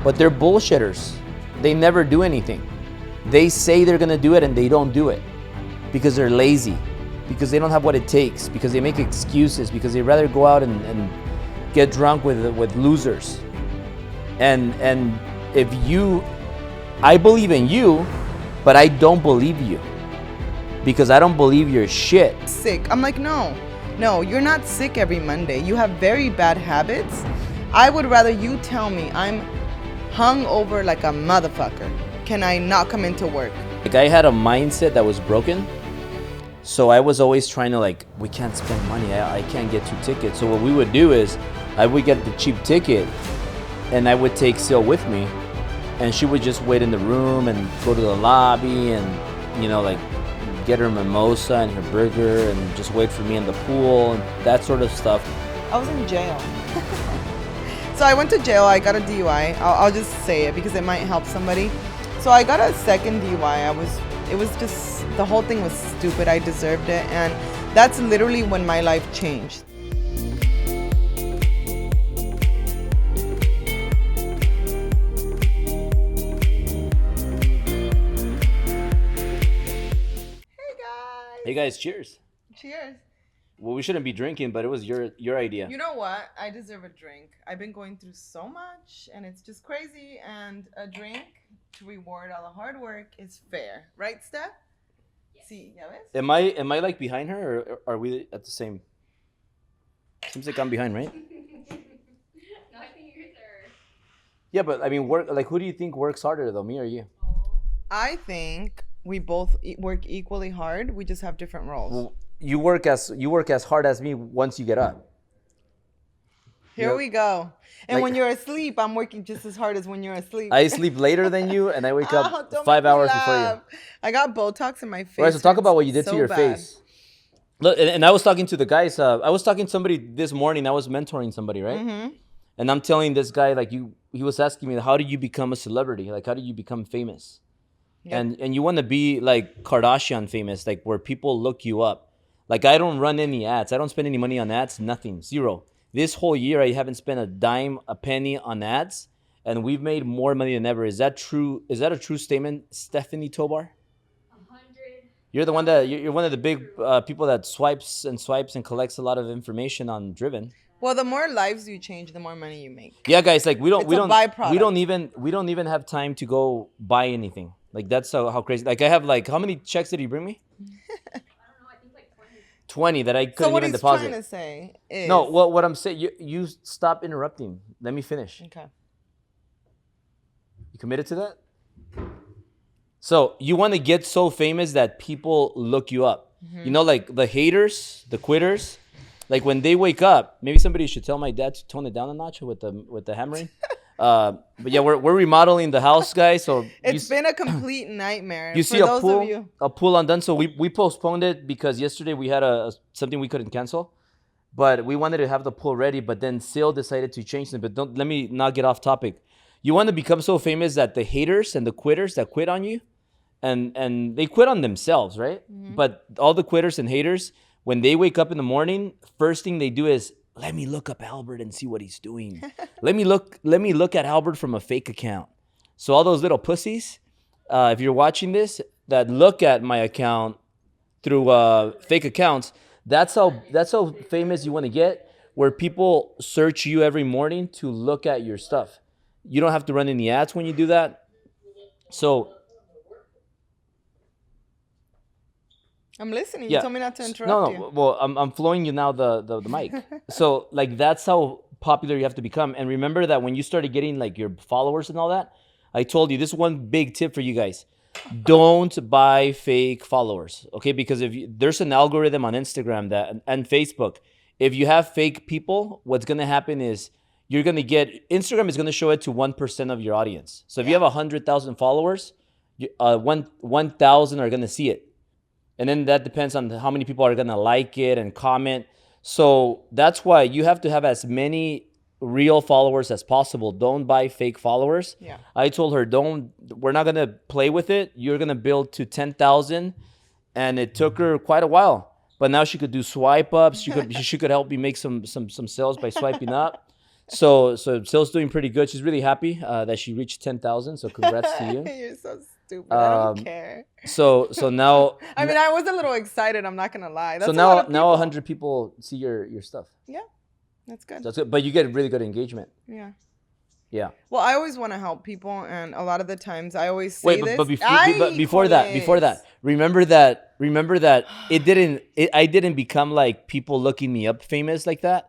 but they're bullshitters. They never do anything. They say they're gonna do it and they don't do it because they're lazy, because they don't have what it takes, because they make excuses, because they rather go out and get drunk with losers. And if you, I believe in you, but I don't believe you because I don't believe you're shit. Sick. I'm like, no, you're not sick every Monday. You have very bad habits. I would rather you tell me I'm hung over like a motherfucker. Can I not come into work? Like, I had a mindset that was broken. So I was always trying to like, we can't spend money. I can't get 2 tickets. So what we would do is I would get the cheap ticket and I would take Sil with me and she would just wait in the room and go to the lobby and, you know, like get her mimosa and her burger and just wait for me in the pool and that sort of stuff. I was in jail. So I went to jail. I got a DUI. I'll just say it because it might help somebody. So I got a second DUI. It was just, the whole thing was stupid. I deserved it. And that's literally when my life changed. Hey guys, cheers. Cheers. Well, we shouldn't be drinking, but it was your idea. You know what? I deserve a drink. I've been going through so much and it's just crazy. And a drink to reward all the hard work is fair. Right, Steph? Yes. Sí, ¿ya ves? Am I like behind her or are we at the same? Seems like I'm behind, right? No, I think yours are. Yeah, but I mean, who do you think works harder though, me or you? I think we both work equally hard. We just have different roles. Well, you work as hard as me once you get up. Here we go. And Like, when you're asleep, I'm working just as hard as when you're asleep. I sleep later than you, and I wake up don't 5 make me hours before you. laugh. I got Botox in my face. All right, so talk about what you did It's to your so bad. face. Look, and I was talking to the guys. I was talking to somebody this morning. I was mentoring somebody, right? Mm-hmm. And I'm telling this guy, like, he was asking me, how do you become a celebrity? Like, how do you become famous? Yep. And you want to be like Kardashian famous, like where people look you up. Like, I don't run any ads. I don't spend any money on ads. Nothing. Zero. This whole year, I haven't spent a dime, a penny on ads. And we've made more money than ever. Is that true? Is that a true statement, Stephanie Tobar? 100. You're the one you're one of the big people that swipes and collects a lot of information on Driven. Well, the more lives you change, the more money you make. Yeah, guys, like we don't byproduct. we don't even have time to go buy anything. Like, that's how crazy. Like, I have, like, how many checks did he bring me? I don't know. I think like 20. 20 that I couldn't So what even he's deposit. trying to say is... No, well, what I'm saying, you stop interrupting. Let me finish. Okay. You committed to that? So you want to get so famous that people look you up. Mm-hmm. You know, like the haters, the quitters, like when they wake up, maybe somebody should tell my dad to tone it down a notch with the hammering. But yeah, we're remodeling the house, guys. So it's been a complete nightmare. You for see those of you. a pool undone. So we postponed it because yesterday we had something we couldn't cancel. But we wanted to have the pool ready, but then Sil decided to change it. But let me not get off topic. You want to become so famous that the haters and the quitters that quit on you, and they quit on themselves, right? Mm-hmm. But all the quitters and haters, when they wake up in the morning, first thing they do is, let me look up Albert and see what he's doing. let me look at Albert from a fake account. So all those little pussies, if you're watching this, that look at my account through fake accounts, that's how famous you want to get, where people search you every morning to look at your stuff. You don't have to run any ads when you do that. So I'm listening. Yeah. You told me not to interrupt you. No. Well, I'm flowing you now the mic. So, like, that's how popular you have to become. And remember that when you started getting, like, your followers and all that, I told you, this is one big tip for you guys. Don't buy fake followers, okay? Because there's an algorithm on Instagram and Facebook. If you have fake people, what's going to happen is Instagram is going to show it to 1% of your audience. So if you have 100,000 followers, 1,000 are going to see it. And then that depends on how many people are going to like it and comment. So that's why you have to have as many real followers as possible. Don't buy fake followers. Yeah. I told her, we're not going to play with it. You're going to build to 10,000. And it took her quite a while. But now she could do swipe ups. She could help me make some sales by swiping up. So Sil's doing pretty good. She's really happy that she reached 10,000. So congrats to you. You're so stupid. I don't Um, care. So now I mean, I was a little excited. I'm not gonna lie. That's so a lot now of 100 people see your stuff. Yeah, that's good. That's good. But you get really good engagement. Yeah. Yeah. Well, I always want to help people, and a lot of the times I always say Wait, this. but before that, remember that I didn't become like people looking me up famous like that.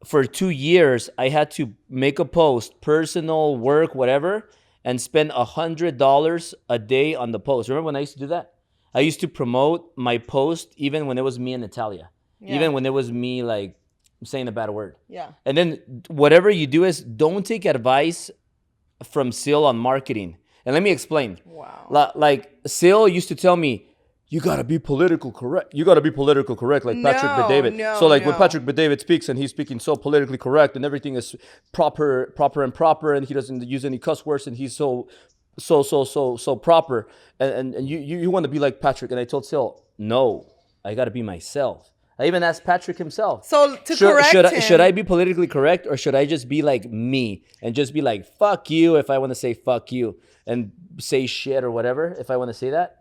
For 2 years, I had to make a post, personal, work, whatever, and spend $100 a day on the post. Remember when I used to do that? I used to promote my post even when it was me and Natalia, even when it was me like saying a bad word. Yeah. And then whatever you do is don't take advice from Sil on marketing. And let me explain. Wow. Like Sil used to tell me, you gotta be political correct. You gotta be political correct, like Patrick Bet-David. So like when Patrick Bet-David speaks and he's speaking so politically correct and everything is proper, and he doesn't use any cuss words and he's so proper. And you want to be like Patrick. And I told Sil, no, I gotta be myself. I even asked Patrick himself. So correct him. Should I be politically correct or should I just be like me and just be like fuck you if I want to say fuck you and say shit or whatever if I want to say that?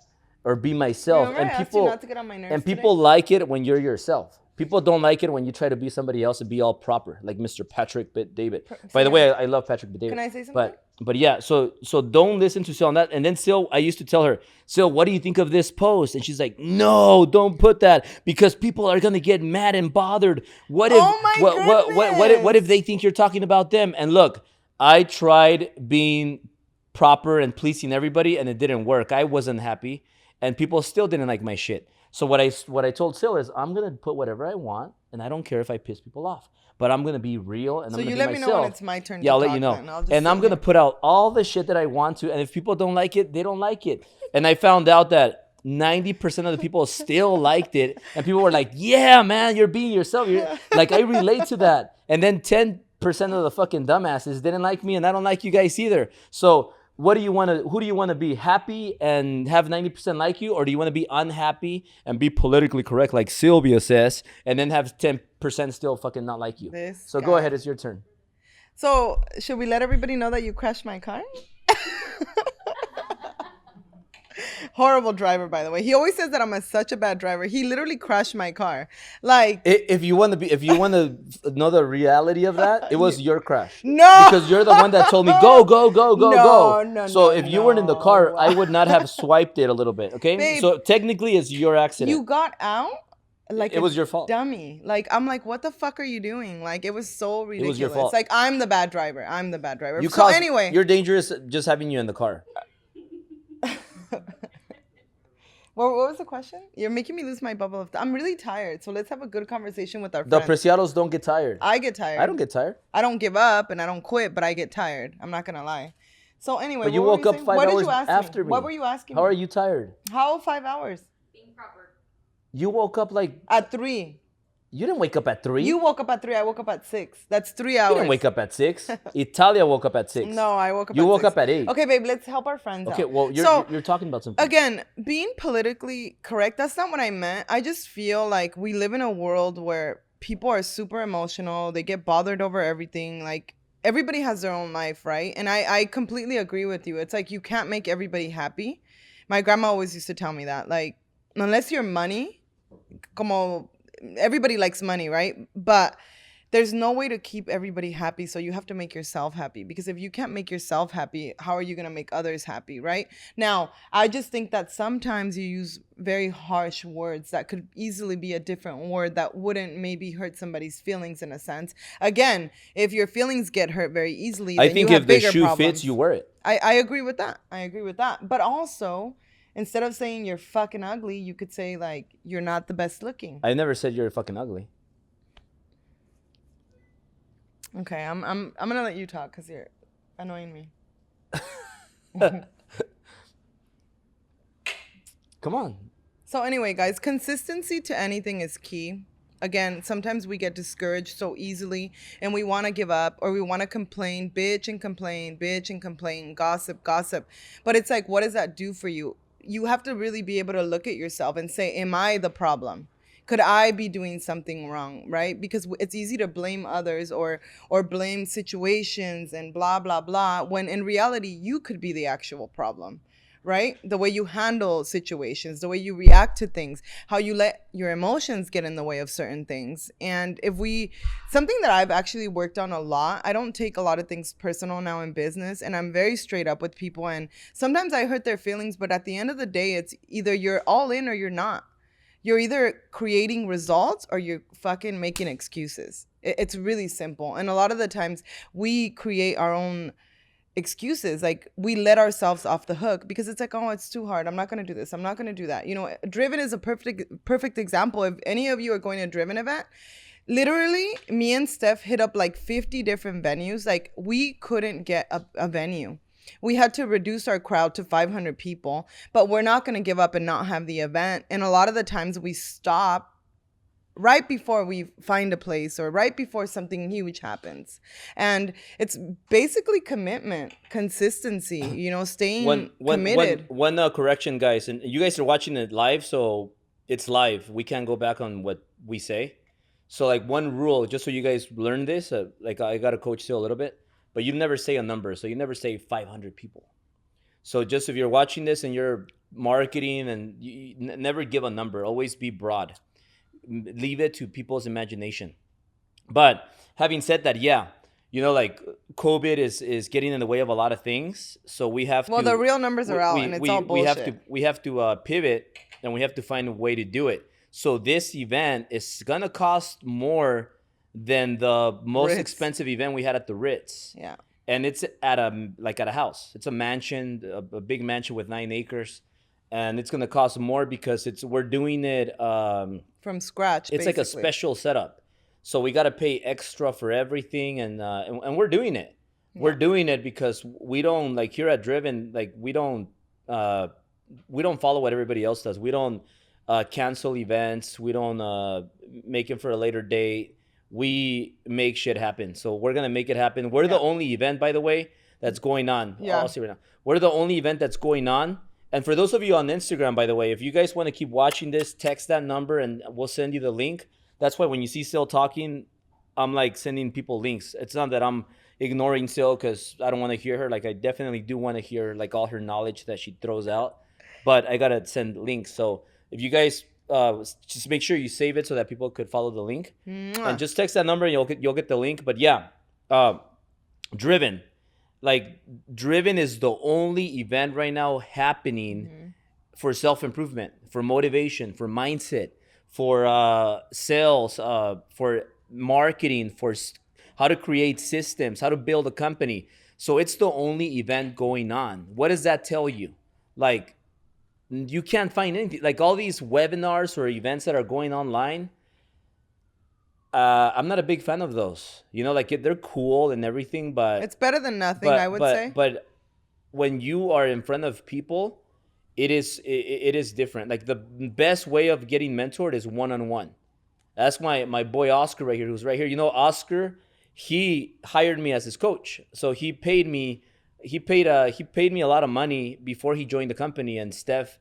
Or be myself. Remember, I asked you not to get on my nerves people like it when you're yourself. People don't like it when you try to be somebody else and be all proper, like Mr. Patrick Bet-David. By the way, I love Patrick Bet-David. Can I say something? But yeah, so don't listen to Sil on that. And then Sil, I used to tell her, Sil, what do you think of this post? And she's like, no, don't put that because people are gonna get mad and bothered. What if they think you're talking about them? And look, I tried being proper and pleasing everybody, and it didn't work. I wasn't happy. And people still didn't like my shit. So what I told Sil is I'm gonna put whatever I want, and I don't care if I piss people off. But I'm gonna be real, and I'm gonna be myself. So you let me know when it's my turn. Yeah, I'll let you know. And I'm gonna put out all the shit that I want to, and if people don't like it, they don't like it. And I found out that 90% of the people still liked it, and people were like, "Yeah, man, you're being yourself." Like I relate to that. And then 10% of the fucking dumbasses didn't like me, and I don't like you guys either. So. Who do you want to be? Happy and have 90% like you? Or do you want to be unhappy and be politically correct like Sylvia says and then have 10% still fucking not like you? Go ahead, it's your turn. So should we let everybody know that you crashed my car? Horrible driver, by the way. He always says that I'm such a bad driver. He literally crashed my car. Like, if you want to know the reality of that, it was your crash. No, because you're the one that told me go. No. So if you weren't in the car, I would not have swiped it a little bit. Okay, babe, so technically, it's your accident. You got out. Like it was your fault. Dummy. Like I'm like, what the fuck are you doing? Like it was so ridiculous. It was your fault. Like I'm the bad driver. Anyway, you're dangerous just having you in the car. What was the question? You're making me lose my bubble of I'm really tired, so let's have a good conversation with our The friends. Preciados don't get tired. I get tired. I don't get tired. I don't give up and I don't quit, but I get tired. I'm not gonna lie. So anyway, but you woke up 5 hours after me. What were you asking? How are you tired? How 5 hours? Being proper. You woke up like at 3. You didn't wake up at 3. You woke up at 3. I woke up at 6. That's 3 hours. You didn't wake up at 6. Italia woke up at 6. No, I woke up. You at woke 6. up at 8. Okay, babe, let's help our friends out. Okay, well, you're talking about something. Again, being politically correct, that's not what I meant. I just feel like we live in a world where people are super emotional. They get bothered over everything. Like, everybody has their own life, right? And I completely agree with you. It's like you can't make everybody happy. My grandma always used to tell me that. Like, unless you're money, como... Everybody likes money, right? But there's no way to keep everybody happy. So you have to make yourself happy. Because if you can't make yourself happy, how are you going to make others happy, right? Now, I just think that sometimes you use very harsh words that could easily be a different word that wouldn't maybe hurt somebody's feelings in a sense. Again, if your feelings get hurt very easily, then I think you have if the bigger shoe problems. fits, you wear it. I agree with that. But also... instead of saying you're fucking ugly, you could say like you're not the best looking. I never said you're fucking ugly. Okay, I'm gonna let you talk because you're annoying me. Come on. So anyway, guys, consistency to anything is key. Again, sometimes we get discouraged so easily and we want to give up or we want to complain, bitch and complain, gossip. But it's like, what does that do for you? You have to really be able to look at yourself and say, am I the problem? Could I be doing something wrong, right? Because it's easy to blame others or blame situations and blah blah blah, when in reality you could be the actual problem, right? The way you handle situations, the way you react to things, how you let your emotions get in the way of certain things. And something that I've actually worked on a lot, I don't take a lot of things personal now in business, and I'm very straight up with people. And sometimes I hurt their feelings, but at the end of the day, it's either you're all in or you're not. You're either creating results or you're fucking making excuses. It's really simple. And a lot of the times we create our own excuses. Like, we let ourselves off the hook because it's like, oh, it's too hard. I'm not going to do this. I'm not going to do that. You know, Driven is a perfect example. If any of you are going to a Driven event, literally me and Steph hit up like 50 different venues. Like, we couldn't get a venue. We had to reduce our crowd to 500 people, but we're not going to give up and not have the event. And a lot of the times we stop right before we find a place or right before something huge happens. And it's basically commitment, consistency, you know, staying committed. One correction, guys, and you guys are watching it live, so it's live. We can't go back on what we say. So like, one rule, just so you guys learn this, like, I got to coach still a little bit, but you never say a number. So you never say 500 people. So just if you're watching this and you're marketing, and you never give a number, always be broad. Leave it to people's imagination. But having said that, yeah, you know, like, COVID is getting in the way of a lot of things. So we have well, the real numbers are out, and it's all bullshit. We have to pivot, and we have to find a way to do it. So this event is gonna cost more than the most Ritz. expensive event we had at the Ritz. Yeah. And it's at a house. It's a mansion, a big mansion with 9 acres. And it's gonna cost more because we're doing it from scratch. It's like a special setup, so we got to pay extra for everything, and we're doing it. Yeah. We're doing it because we don't, like, here at Driven, like, we don't follow what everybody else does. We don't cancel events. We don't make it for a later date. We make shit happen. So we're gonna make it happen. We're the only event, by the way, that's going on. Yeah. I'll see right now. We're the only event that's going on. And for those of you on Instagram, by the way, if you guys want to keep watching this, text that number and we'll send you the link. That's why when you see Sil talking, I'm like sending people links. It's not that I'm ignoring Sil because I don't want to hear her. Like, I definitely do want to hear, like, all her knowledge that she throws out. But I got to send links. So if you guys just make sure you save it so that people could follow the link. Mwah. And just text that number and you'll get the link. But yeah, Driven. Like, Driven is the only event right now happening for self-improvement, for motivation, for mindset, for sales, for marketing, for how to create systems, how to build a company. So it's the only event going on. What does that tell you? Like, you can't find anything. Like, all these webinars or events that are going online, I'm not a big fan of those. You know, like, they're cool and everything, but it's better than nothing, I would say. But when you are in front of people, it is different. Like, the best way of getting mentored is one-on-one. That's my boy Oscar right here, who's right here. You know, Oscar, he hired me as his coach. So he paid me a lot of money before he joined the company, and Steph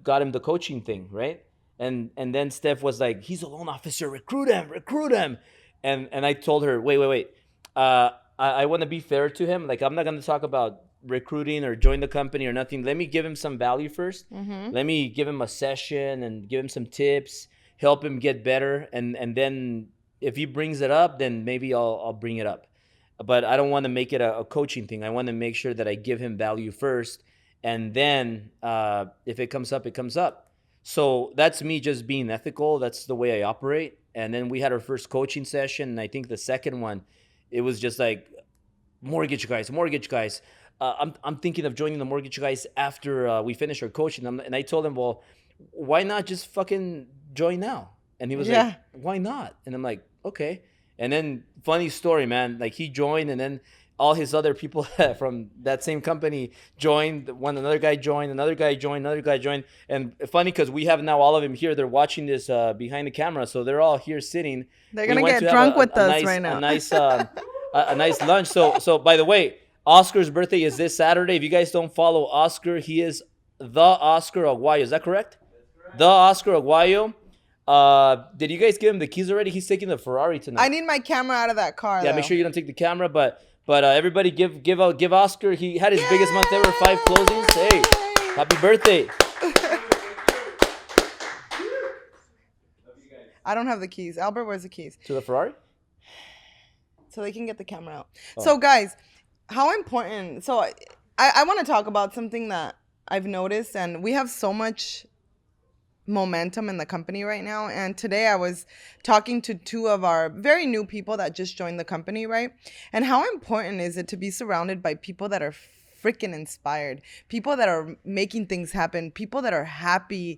got him the coaching thing, right? And then Steph was like, he's a loan officer, recruit him. And I told her, wait. I want to be fair to him. Like, I'm not going to talk about recruiting or join the company or nothing. Let me give him some value first. Mm-hmm. Let me give him a session and give him some tips, help him get better. And then if he brings it up, then maybe I'll bring it up. But I don't want to make it a coaching thing. I want to make sure that I give him value first. And then if it comes up, it comes up. So that's me just being ethical. That's the way I operate. And then we had our first coaching session. And I think the second one, it was just like, mortgage guys. I'm thinking of joining the mortgage guys after we finish our coaching. And I told him, well, why not just fucking join now? And he was like, why not? And I'm like, okay. And then, funny story, man. Like, he joined, and then all his other people from that same company joined. Another guy joined. And funny, because we have now all of them here. They're watching this behind the camera, so they're all here sitting. They're gonna get drunk with us right now. A nice lunch. So by the way, Oscar's birthday is this Saturday. If you guys don't follow Oscar, he is the Oscar Aguayo. Is that correct? The Oscar Aguayo. Did you guys give him the keys already? He's taking the Ferrari tonight. I need my camera out of that car. Yeah, though. make sure you don't take the camera, but everybody give Oscar. He had his biggest month ever, 5 closings. Hey, happy birthday. I don't have the keys. Albert, where's the keys? To the Ferrari? So they can get the camera out. Oh. So guys, how important, so I want to talk about something that I've noticed, and we have so much momentum in the company right now. And today I was talking to 2 of our very new people that just joined the company, right? And how important is it to be surrounded by people that are freaking inspired, people that are making things happen, people that are happy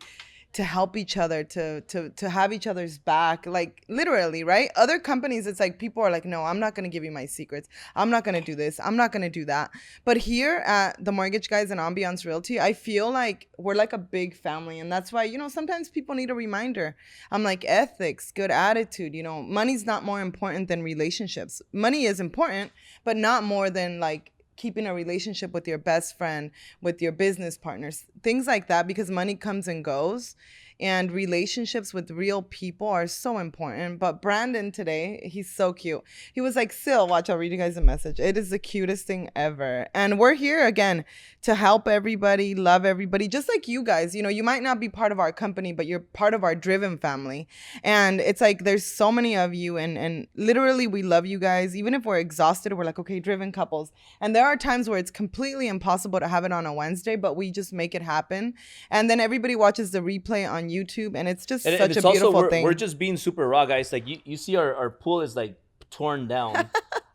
to help each other, to have each other's back, like literally, right? Other companies, it's like people are like, no, I'm not going to give you my secrets. I'm not going to do this. I'm not going to do that. But here at the Mortgage Guys and Ambiance Realty, I feel like we're like a big family. And that's why, you know, sometimes people need a reminder. I'm like, ethics, good attitude, you know, money's not more important than relationships. Money is important, but not more than like keeping a relationship with your best friend, with your business partners, things like that, because money comes and goes. And relationships with real people are so important. But Brandon today, he's so cute. He was like, Sil, watch, I'll read you guys a message. It is the cutest thing ever. And we're here again to help everybody, love everybody, just like you guys. You know, you might not be part of our company, but you're part of our Driven family. And it's like, there's so many of you, and literally we love you guys. Even if we're exhausted, we're like, okay, Driven couples. And there are times where it's completely impossible to have it on a Wednesday, but we just make it happen. And then everybody watches the replay on YouTube, and it's just such it's a beautiful also, thing. We're just being super raw, guys. Like you see our pool is like torn down.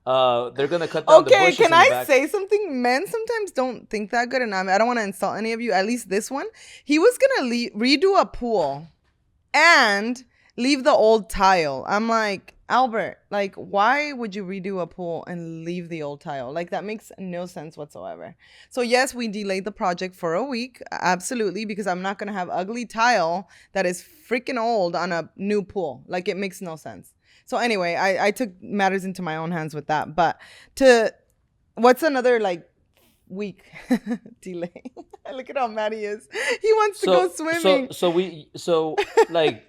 They're gonna cut down the bushes. Okay, can in the I back. say something? Men sometimes don't think that good, and I don't want to insult any of you. At least this one, he was gonna redo a pool and leave the old tile. I'm like, Albert, like, why would you redo a pool and leave the old tile? Like, that makes no sense whatsoever. So yes, we delayed the project for a week, absolutely, because I'm not gonna have ugly tile that is freaking old on a new pool. Like, it makes no sense. So anyway, I took matters into my own hands with that. But what's another like week delay? Look at how mad he is. He wants to go swimming. So like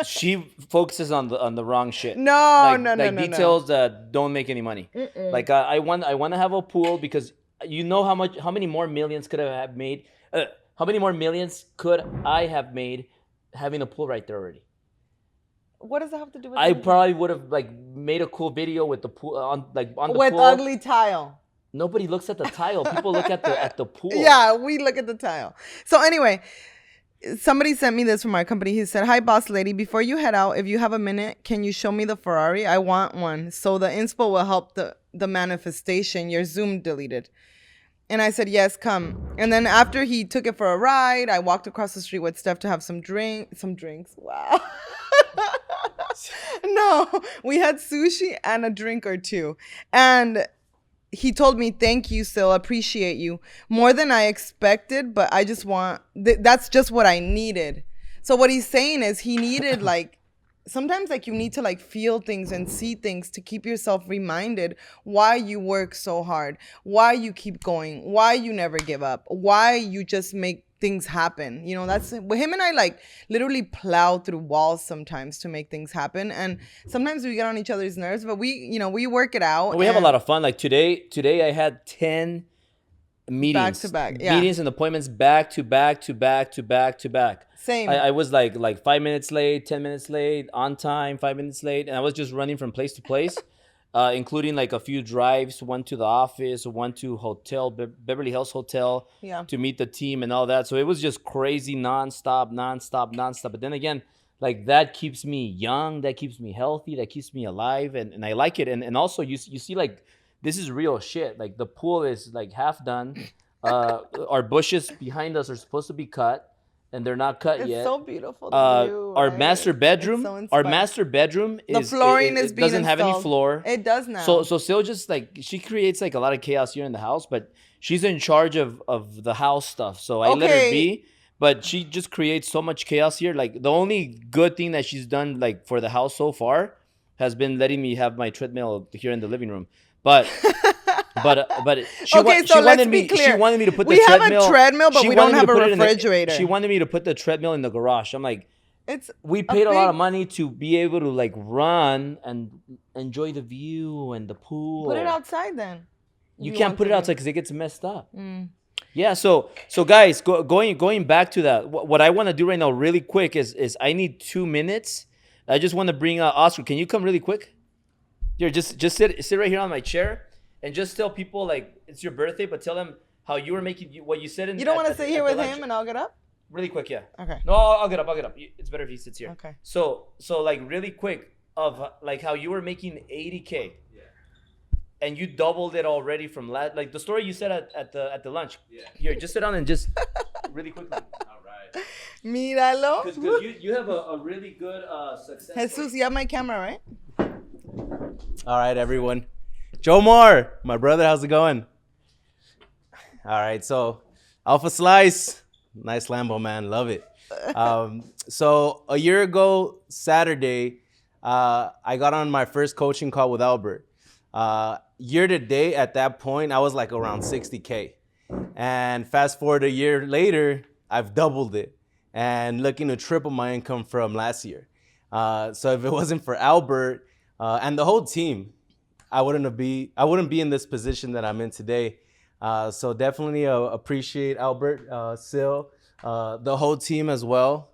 she focuses on the wrong shit. No, details that don't make any money. Like I want to have a pool because you know how many more millions could I have made? How many more millions could I have made having a pool right there already? What does that have to do with I anything? probably would have like made a cool video with the pool on the with pool. ugly tile. Nobody looks at the tile. People look at the pool. Yeah, we look at the tile. So anyway, somebody sent me this from our company. He said, hi, boss lady. Before you head out, if you have a minute, can you show me the Ferrari? I want one. So the inspo will help the manifestation. Your Zoom deleted. And I said, yes, come. And then after he took it for a ride, I walked across the street with Steph to have some drinks. Wow. No, we had sushi and a drink or two. And he told me, thank you, Sil, appreciate you. More than I expected, but I just want, that's just what I needed. So what he's saying is he needed like, sometimes like you need to like feel things and see things to keep yourself reminded why you work so hard, why you keep going, why you never give up, why you just make things happen. You know, that's him and I like literally plow through walls sometimes to make things happen. And sometimes we get on each other's nerves, but we work it out. We have a lot of fun. Like today I had 10 meetings. Back to back. Yeah. Meetings and appointments back to back to back to back to back. Same. I was like 5 minutes late, 10 minutes late, on time, 5 minutes late. And I was just running from place to place, including like a few drives, one to the office, one to hotel, Beverly Hills Hotel, to meet the team and all that. So it was just crazy, nonstop. But then again, like that keeps me young, that keeps me healthy, that keeps me alive. And I like it. And also you see like, this is real shit. Like the pool is like half done. Our bushes behind us are supposed to be cut. And they're not cut yet. It's so beautiful. Our master bedroom. The flooring is being doesn't have any floor. It does now. So Sil just like she creates like a lot of chaos here in the house, but she's in charge of the house stuff. So I let her be, but she just creates so much chaos here. Like the only good thing that she's done like for the house so far has been letting me have my treadmill here in the living room. But she Okay, so she let's wanted be me. clear. She wanted me to put We the have a treadmill. treadmill, but she we don't wanted me have to a put it in the- refrigerator. She wanted me to put the treadmill in the garage. I'm like, It's we paid a lot of money to be able to like run and enjoy the view and the pool. Put it outside then. You if can't want put it to be. outside because it gets messed up. Mm. Yeah, so guys, going back to that, what I want to do right now, really quick, is I need 2 minutes. I just want to bring Oscar. Can you come really quick? Here, just sit right here on my chair, and just tell people like it's your birthday, but tell them how you were making what you said in. You don't want to at sit the- here at the with lunch. him and I'll get up? Really quick, yeah. Okay. No, I'll get up. It's better if he sits here. Okay. So like really quick of like how you were making 80K. And you doubled it already from like the story you said at the lunch. Yeah. Here, just sit down and just really quickly. All right. Míralo. Because you have a really good success. Jesus, you have my camera, right? All right, everyone. Joe Moore, my brother, how's it going? All right, so Alpha Slice, nice Lambo, man, love it. So a year ago, Saturday, I got on my first coaching call with Albert. Year to date, at that point, I was like around 60K. And fast forward a year later, I've doubled it and looking to triple my income from last year. So if it wasn't for Albert and the whole team, I wouldn't be in this position that I'm in today. So definitely appreciate Albert, Sil, the whole team as well.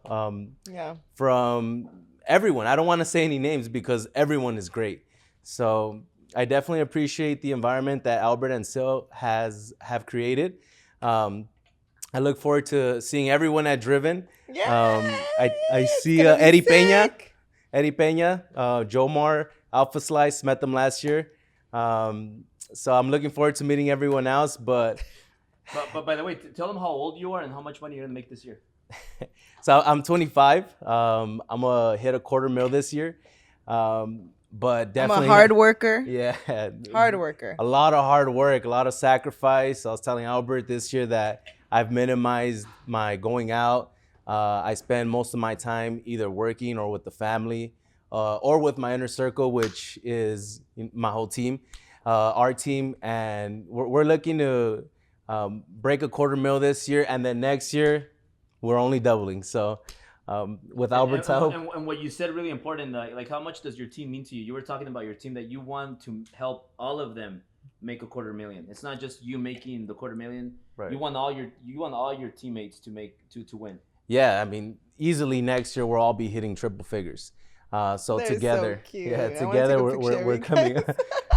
Yeah. From everyone. I don't want to say any names because everyone is great. So I definitely appreciate the environment that Albert and Sil have created. I look forward to seeing everyone at Driven. Yeah. I see Eddie Peña, Joe Moore, Alpha Slice, met them last year. So I'm looking forward to meeting everyone else. But by the way, tell them how old you are and how much money you're gonna make this year. So I'm 25. I'm gonna hit $250,000 this year. But definitely, I'm a hard worker. Yeah. Hard worker. A lot of hard work, a lot of sacrifice. I was telling Albert this year that I've minimized my going out. I spend most of my time either working or with the family or with my inner circle, which is my whole team, our team. And we're looking to break $250,000 this year. And then next year, we're only doubling. So with Albert's help. And what you said really important, like how much does your team mean to you? You were talking about your team that you want to help all of them make $250,000. It's not just you making the $250,000. Right. You want all your teammates to win. Yeah, I mean, easily next year we'll all be hitting triple figures. So They're together, so cute. yeah, I wanna together take a picture we're of you coming.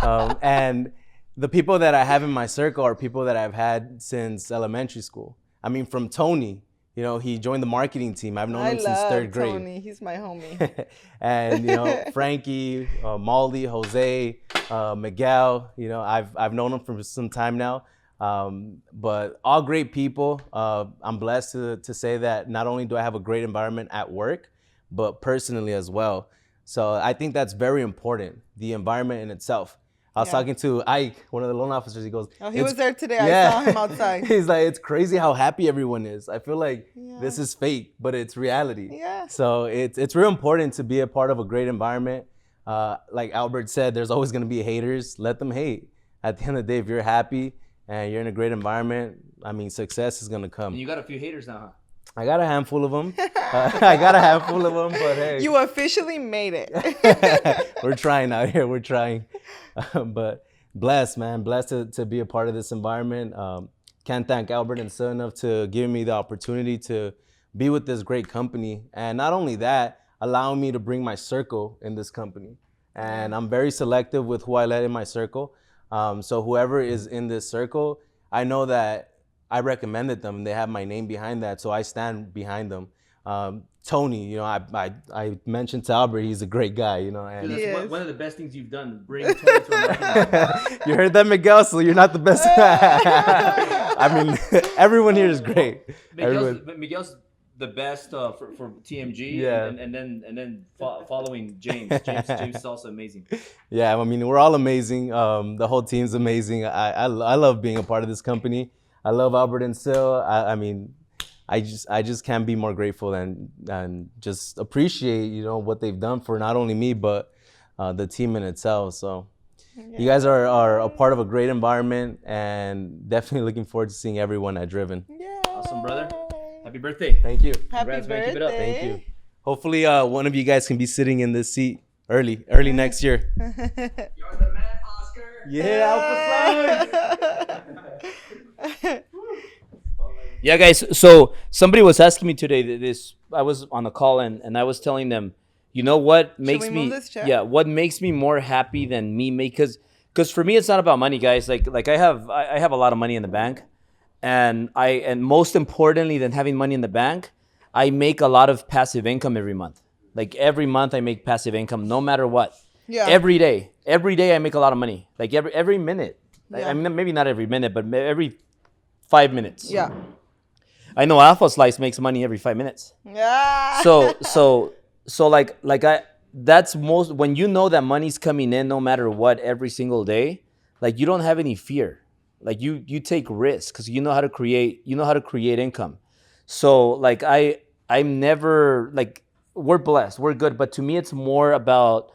guys. And the people that I have in my circle are people that I've had since elementary school. I mean, from Tony. You know, he joined the marketing team. I've known him since third grade. Tony. He's my homie. And Frankie, Maldi, Jose, Miguel. I've known him for some time now. But all great people. I'm blessed to say that not only do I have a great environment at work, but personally as well. So I think that's very important. The environment in itself. I was talking to Ike, one of the loan officers. He goes, Oh, he was there today. Yeah. I saw him outside. He's like, it's crazy how happy everyone is. I feel like this is fake, but it's reality. Yeah. So it's real important to be a part of a great environment. Like Albert said, there's always going to be haters. Let them hate. At the end of the day, if you're happy and you're in a great environment, I mean, success is going to come. And you got a few haters now, huh? I got a handful of them. But hey. You officially made it. We're trying out here. We're trying. But blessed, man. Blessed to be a part of this environment. Can't thank Albert and Sil enough to give me the opportunity to be with this great company. And not only that, allowing me to bring my circle in this company. And I'm very selective with who I let in my circle. So whoever is in this circle, I know that I recommended them. They have my name behind that, so I stand behind them. Tony, I mentioned to Albert, he's a great guy, And Dude, He that's is. one of the best things you've done. Bring Tony to America. You heard that, Miguel? So you're not the best. I mean, everyone here is great. Miguel's the best for TMG. Yeah. And then following James. James is also amazing. Yeah, I mean, we're all amazing. The whole team's amazing. I love being a part of this company. I love Albert and Sil. I mean, I just can't be more grateful and just appreciate what they've done for not only me but the team in itself. So You guys are a part of a great environment, and definitely looking forward to seeing everyone at Driven. Yeah. Awesome, brother. Happy birthday. Thank you. Happy Congrats, man. birthday. Keep it up. Thank you. Hopefully, one of you guys can be sitting in this seat early next year. You're the man, Oscar. Yeah, Alpha Yeah, guys. So somebody was asking me today this. I was on a call and I was telling them, you know what makes we me move this chair? yeah, what makes me more happy than me make because for me it's not about money, guys. Like I have a lot of money in the bank, and most importantly than having money in the bank, I make a lot of passive income every month. Like every month I make passive income no matter what. Yeah. Every day I make a lot of money. Like every minute. Yeah. I mean, maybe not every minute, but every 5 minutes. Yeah. I know Alpha Slice makes money every 5 minutes. Yeah. So like that's most when you know that money's coming in no matter what every single day, like you don't have any fear. Like you take risks because you know how to create income. So like I'm never like we're blessed, we're good, but to me it's more about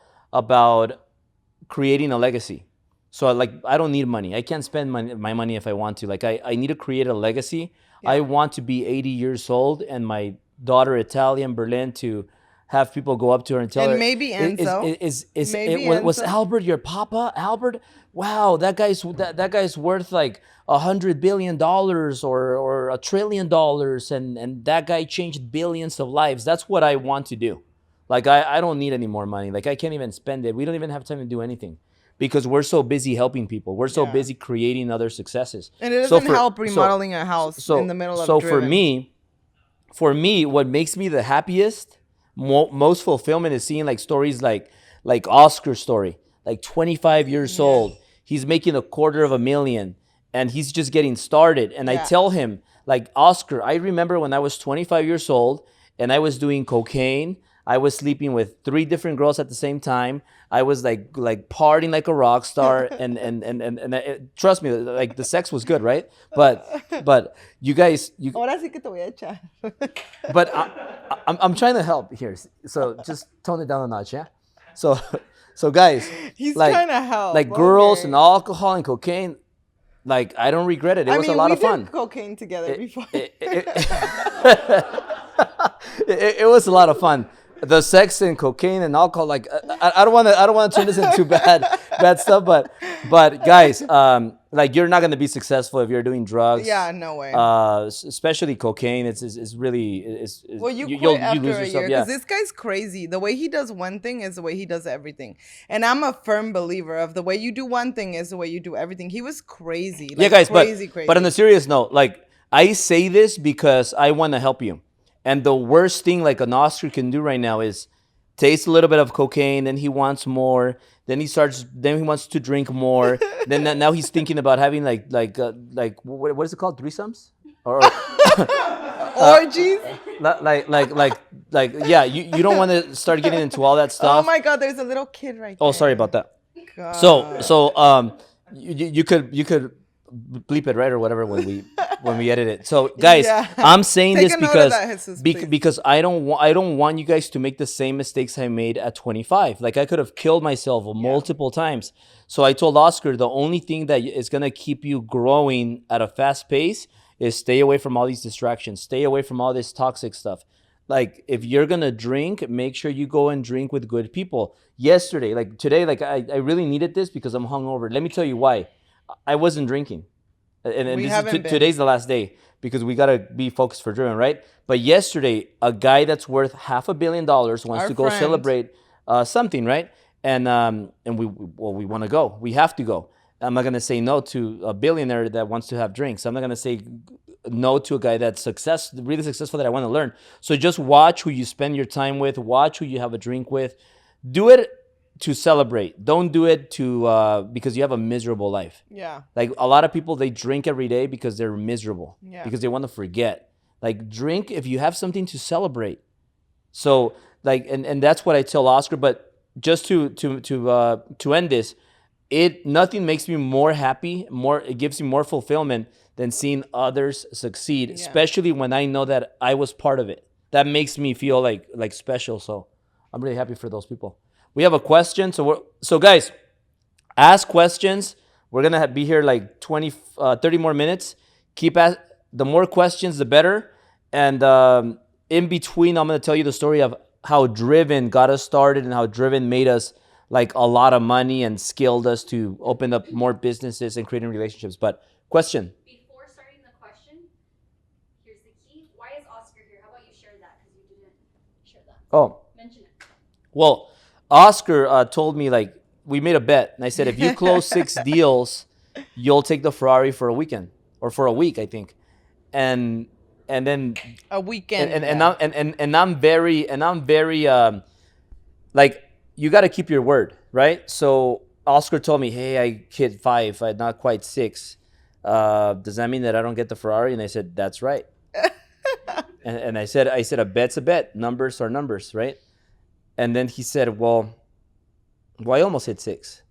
creating a legacy. So like I don't need money. I can't spend my money if I want to. Like I need to create a legacy. Yeah. I want to be 80 years old and my daughter Italia in Berlin to have people go up to her and tell And her. maybe Enzo. Was Enzo. Albert your papa? Albert? Wow, that guy's worth like $100 billion or $1 trillion, and that guy changed billions of lives. That's what I want to do. Like I don't need any more money. Like I can't even spend it. We don't even have time to do anything because we're so busy helping people. We're so Yeah. busy creating other successes. And it So doesn't for- help remodeling a house in the middle of so Driven. for me, what makes me the happiest, most fulfillment is seeing like stories like Oscar's story, like 25 years old, he's making $250,000 and he's just getting started. And I Yeah. tell him like, Oscar, I remember when I was 25 years old and I was doing cocaine. I was sleeping with 3 different girls at the same time. I was like partying like a rock star, and trust me, like the sex was good, right? But you guys, Ahora sí que te voy a echar. but I'm trying to help here. So just tone it down a notch, yeah. So guys, He's like, trying to help. like girls Okay. and alcohol and cocaine. Like I don't regret it. It was a lot we of fun. did cocaine together before. It was a lot of fun. The sex and cocaine and alcohol, like I don't want to turn this into bad stuff, but guys, like you're not gonna be successful if you're doing drugs. Yeah, no way. Especially cocaine. It's really Well, you quit you'll after lose a yourself. year Yeah. because this guy's crazy. The way he does one thing is the way he does everything, and I'm a firm believer of the way you do one thing is the way you do everything. He was crazy. Like, Yeah, guys, crazy. but on a serious note, like I say this because I want to help you. And the worst thing like an Oscar can do right now is taste a little bit of cocaine, then he wants more, then he wants to drink more, then now he's thinking about having like what is it called, threesomes or Orgies. like yeah, you don't want to start getting into all that Oh stuff. my God, there's a little kid right there. Oh, sorry about that. God. So you could bleep it, right, or whatever when we edit it. So guys, Yeah. I'm saying Take this a note of because that, Jesus, please. because I don't want you guys to make the same mistakes I made at 25. Like I could have killed myself multiple times. So I told Oscar the only thing that is gonna keep you growing at a fast pace is stay away from all these distractions. Stay away from all this toxic stuff. Like if you're gonna drink, make sure you go and drink with good people. Yesterday, like today, like I really needed this because I'm hungover. Let me tell you why. I wasn't drinking. And We this haven't is been. today's the last day because we gotta be focused for Driven, right? But yesterday, a guy that's worth $500 million wants Our to go friend. celebrate something, right? And we want to go. We have to go. I'm not gonna say no to a billionaire that wants to have drinks. I'm not gonna say no to a guy that's really successful that I want to learn. So just watch who you spend your time with. Watch who you have a drink with. Do it to celebrate. Don't do it to because you have a miserable life. Yeah. Like a lot of people, they drink every day because they're miserable. Yeah. Because they want to forget. Like drink if you have something to celebrate. So like, and that's what I tell Oscar. But just to end this, nothing makes me more happy. It gives me more fulfillment than seeing others succeed. Yeah. Especially when I know that I was part of it. That makes me feel like special. So I'm really happy for those people. We have a question. So guys, Ask questions. We're gonna be here like 30 more minutes. Keep the more questions, the better. And in between, I'm gonna tell you the story of how Driven got us started and how Driven made us like a lot of money and scaled us to open up more businesses and creating relationships. But question. Before starting the question, here's the key. Why is Oscar here? How about you share that? Because you didn't share that. Oh, Mention it. well, Oscar told me like we made a bet, and I said if you close 6 deals, you'll take the Ferrari for a weekend or for a week, I think. And then A weekend. and I'm very like you got to keep your word, right? So Oscar told me, hey, I hit 5, I not quite 6. Does that mean that I don't get the Ferrari? And I said, that's right. and I said a bet's a bet. Numbers are numbers, right? And then he said, well, I almost hit 6.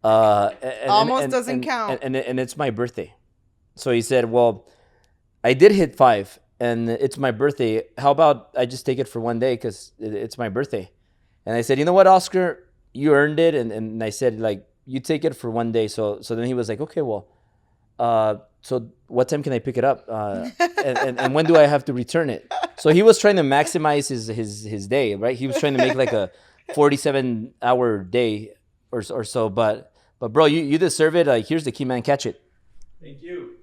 Almost doesn't count. And it's my birthday. So he said, well, I did hit 5 and it's my birthday. How about I just take it for one day because it's my birthday? And I said, you know what, Oscar, you earned it. And I said, like, you take it for one day. So then he was like, okay, well, so what time can I pick it up? And when do I have to return it? So he was trying to maximize his day, right? He was trying to make like a 47-hour day or so. But bro, you deserve it. Here's the key, man. Catch it. Thank you.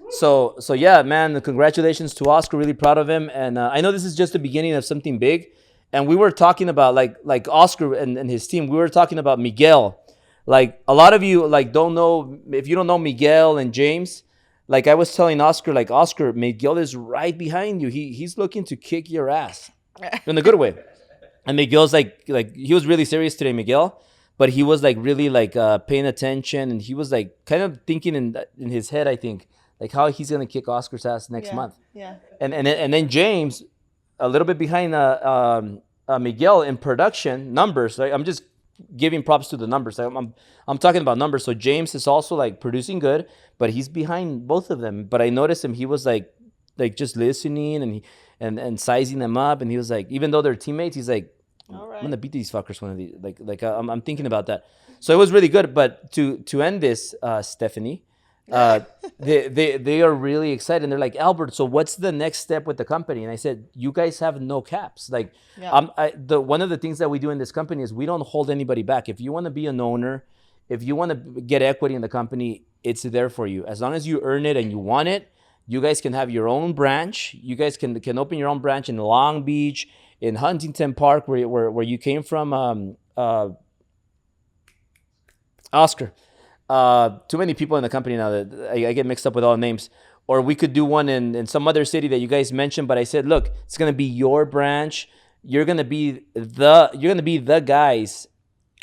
So yeah, man, congratulations to Oscar. Really proud of him. And I know this is just the beginning of something big. And we were talking about like Oscar and his team. We were talking about Miguel. Like a lot of you like don't know, if you don't know Miguel and James, like I was telling Oscar, like Oscar, Miguel is right behind you. He's looking to kick your ass in a good way. And Miguel's like he was really serious today, Miguel. But he was like really like paying attention, and he was like kind of thinking in his head, I think, like how he's gonna kick Oscar's ass next month. Yeah. And then James, a little bit behind Miguel in production numbers. Like I'm just giving props to the numbers. I'm talking about numbers. So James is also like producing good, but he's behind both of them. But I noticed him. He was like just listening and sizing them up. And he was like, even though they're teammates, he's like, All right. I'm gonna beat these fuckers one of these. I'm thinking about that. So it was really good. But to end this, Stephanie, they are really excited. And they're like, Albert, so what's the next step with the company? And I said, you guys have no caps. Like, one of the things that we do in this company is we don't hold anybody back. If you want to be an owner, if you want to get equity in the company, it's there for you. As long as you earn it and you want it, you guys can have your own branch. You guys can open your own branch in Long Beach, in Huntington Park, where you came from, Oscar. Too many people in the company now that I get mixed up with all the names. Or we could do one in some other city that you guys mentioned. But I said, look, it's gonna be your branch. You're gonna be the guys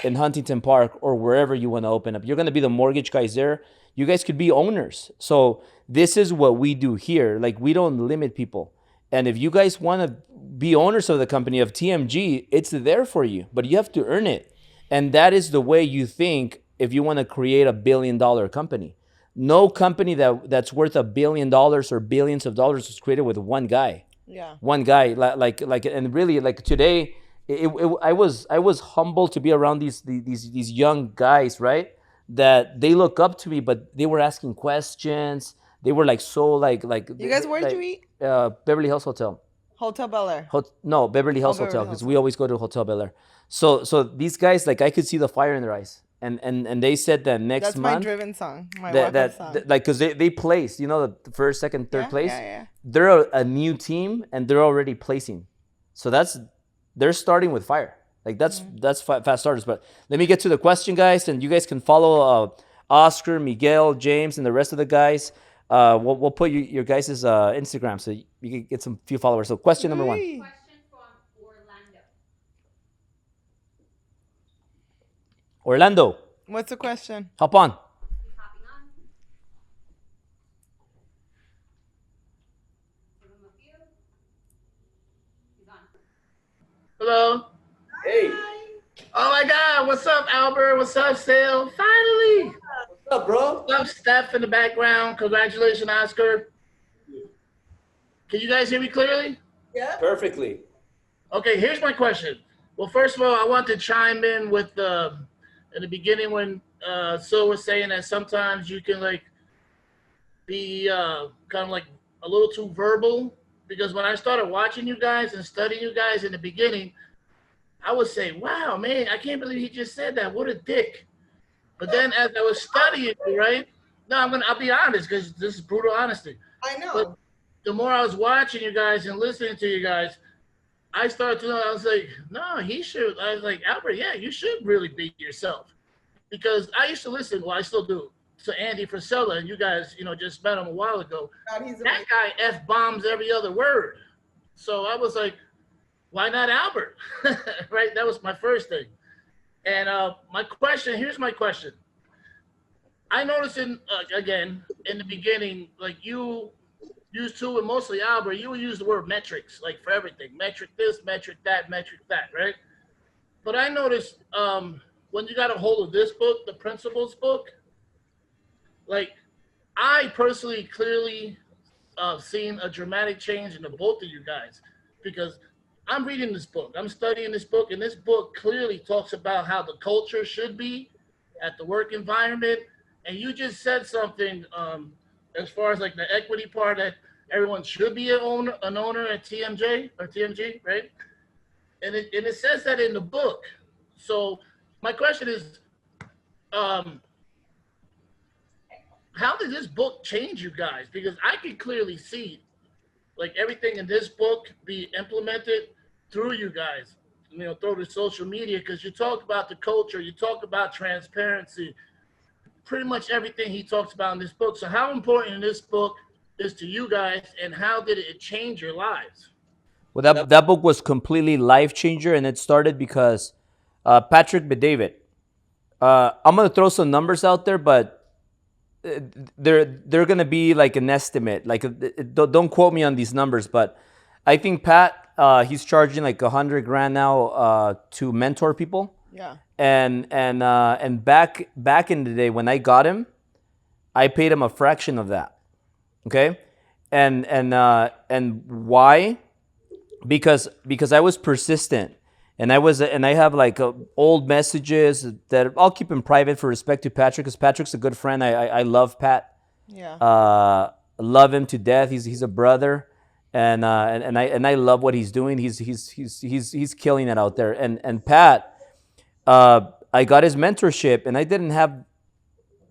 in Huntington Park or wherever you want to open up. You're gonna be the mortgage guys there. You guys could be owners. So this is what we do here. Like we don't limit people. And if you guys want to be owners of the company of TMG, it's there for you. But you have to earn it. And that is the way you think if you want to create $1 billion company. No company that's worth $1 billion or billions of dollars was created with one guy. Yeah. One guy, like, and really, like today, I was humbled to be around these young guys, right? That they look up to me, but they were asking questions. They were like so like. You guys, where did you eat? Beverly Hills Hotel. Hotel Bel Air. No, Beverly Hills Beverly Hotel, Hills. because we always go to Hotel Bel Air. So these guys, like I could see the fire in their eyes. And they said that next That's month. my Driven song. My that song. like because they placed, you know, the first, second, third place. Yeah. They're a new team and they're already placing. So they're starting with fire. Like that's fast starters. But let me get to the question, guys, and you guys can follow Oscar, Miguel, James, and the rest of the guys. We'll put your guys' Instagram so you can get some few followers. So question number 1. Question from Orlando. Orlando, What's the question? hop on. He's hopping on. Give him a few. He's on. Hello. Hey. Oh my God! What's up, Albert? What's up, Sale? Finally. What's up, bro? What's up, Steph in the background? Congratulations, Oscar. Can you guys hear me clearly? Perfectly. Okay, here's my question. Well, first of all, I want to chime in with in the beginning when Sil was saying that sometimes you can like be kind of like a little too verbal, because when I started watching you guys and studying you guys in the beginning, I would say, "Wow, man, I can't believe he just said that. What a dick!" But then as I was studying you, right? No, I'll be honest because this is brutal honesty. I know. But the more I was watching you guys and listening to you guys, I started to know. I was like, no, he should. I was like, Albert, yeah, you should really be yourself, because I used to listen. Well, I still do, to Andy Frisella, and you guys, just met him a while ago. God, he's That guy f bombs every other word. So I was like, why not Albert? Right? That was my first thing. And here's my question. I noticed again, in the beginning, like you used to, and mostly Albert, you would use the word metrics, like for everything. Metric this, metric that, right? But I noticed when you got a hold of this book, the Principles book, like I personally clearly seen a dramatic change in the both of you guys, because I'm reading this book, I'm studying this book, and this book clearly talks about how the culture should be at the work environment. And you just said something as far as like the equity part, that everyone should be an owner at TMG, right? And it says that in the book. So my question is, how did this book change you guys? Because I can clearly see like everything in this book be implemented through you guys, through the social media, because you talk about the culture, you talk about transparency, pretty much everything he talks about in this book. So how important this book is to you guys, and how did it change your lives? Well, that book was completely life changer, and it started because Patrick Bet-David. I'm gonna throw some numbers out there, but they're gonna be like an estimate. Like, don't quote me on these numbers, but I think Pat, he's charging like $100,000 now to mentor people. Yeah. And back in the day when I got him, I paid him a fraction of that. Okay, and why? Because I was persistent, and I have like old messages that I'll keep in private for respect to Patrick, because Patrick's a good friend. I love Pat. Yeah. Love him to death. He's a brother, and I love what he's doing. He's killing it out there. And Pat, I got his mentorship, and I didn't have.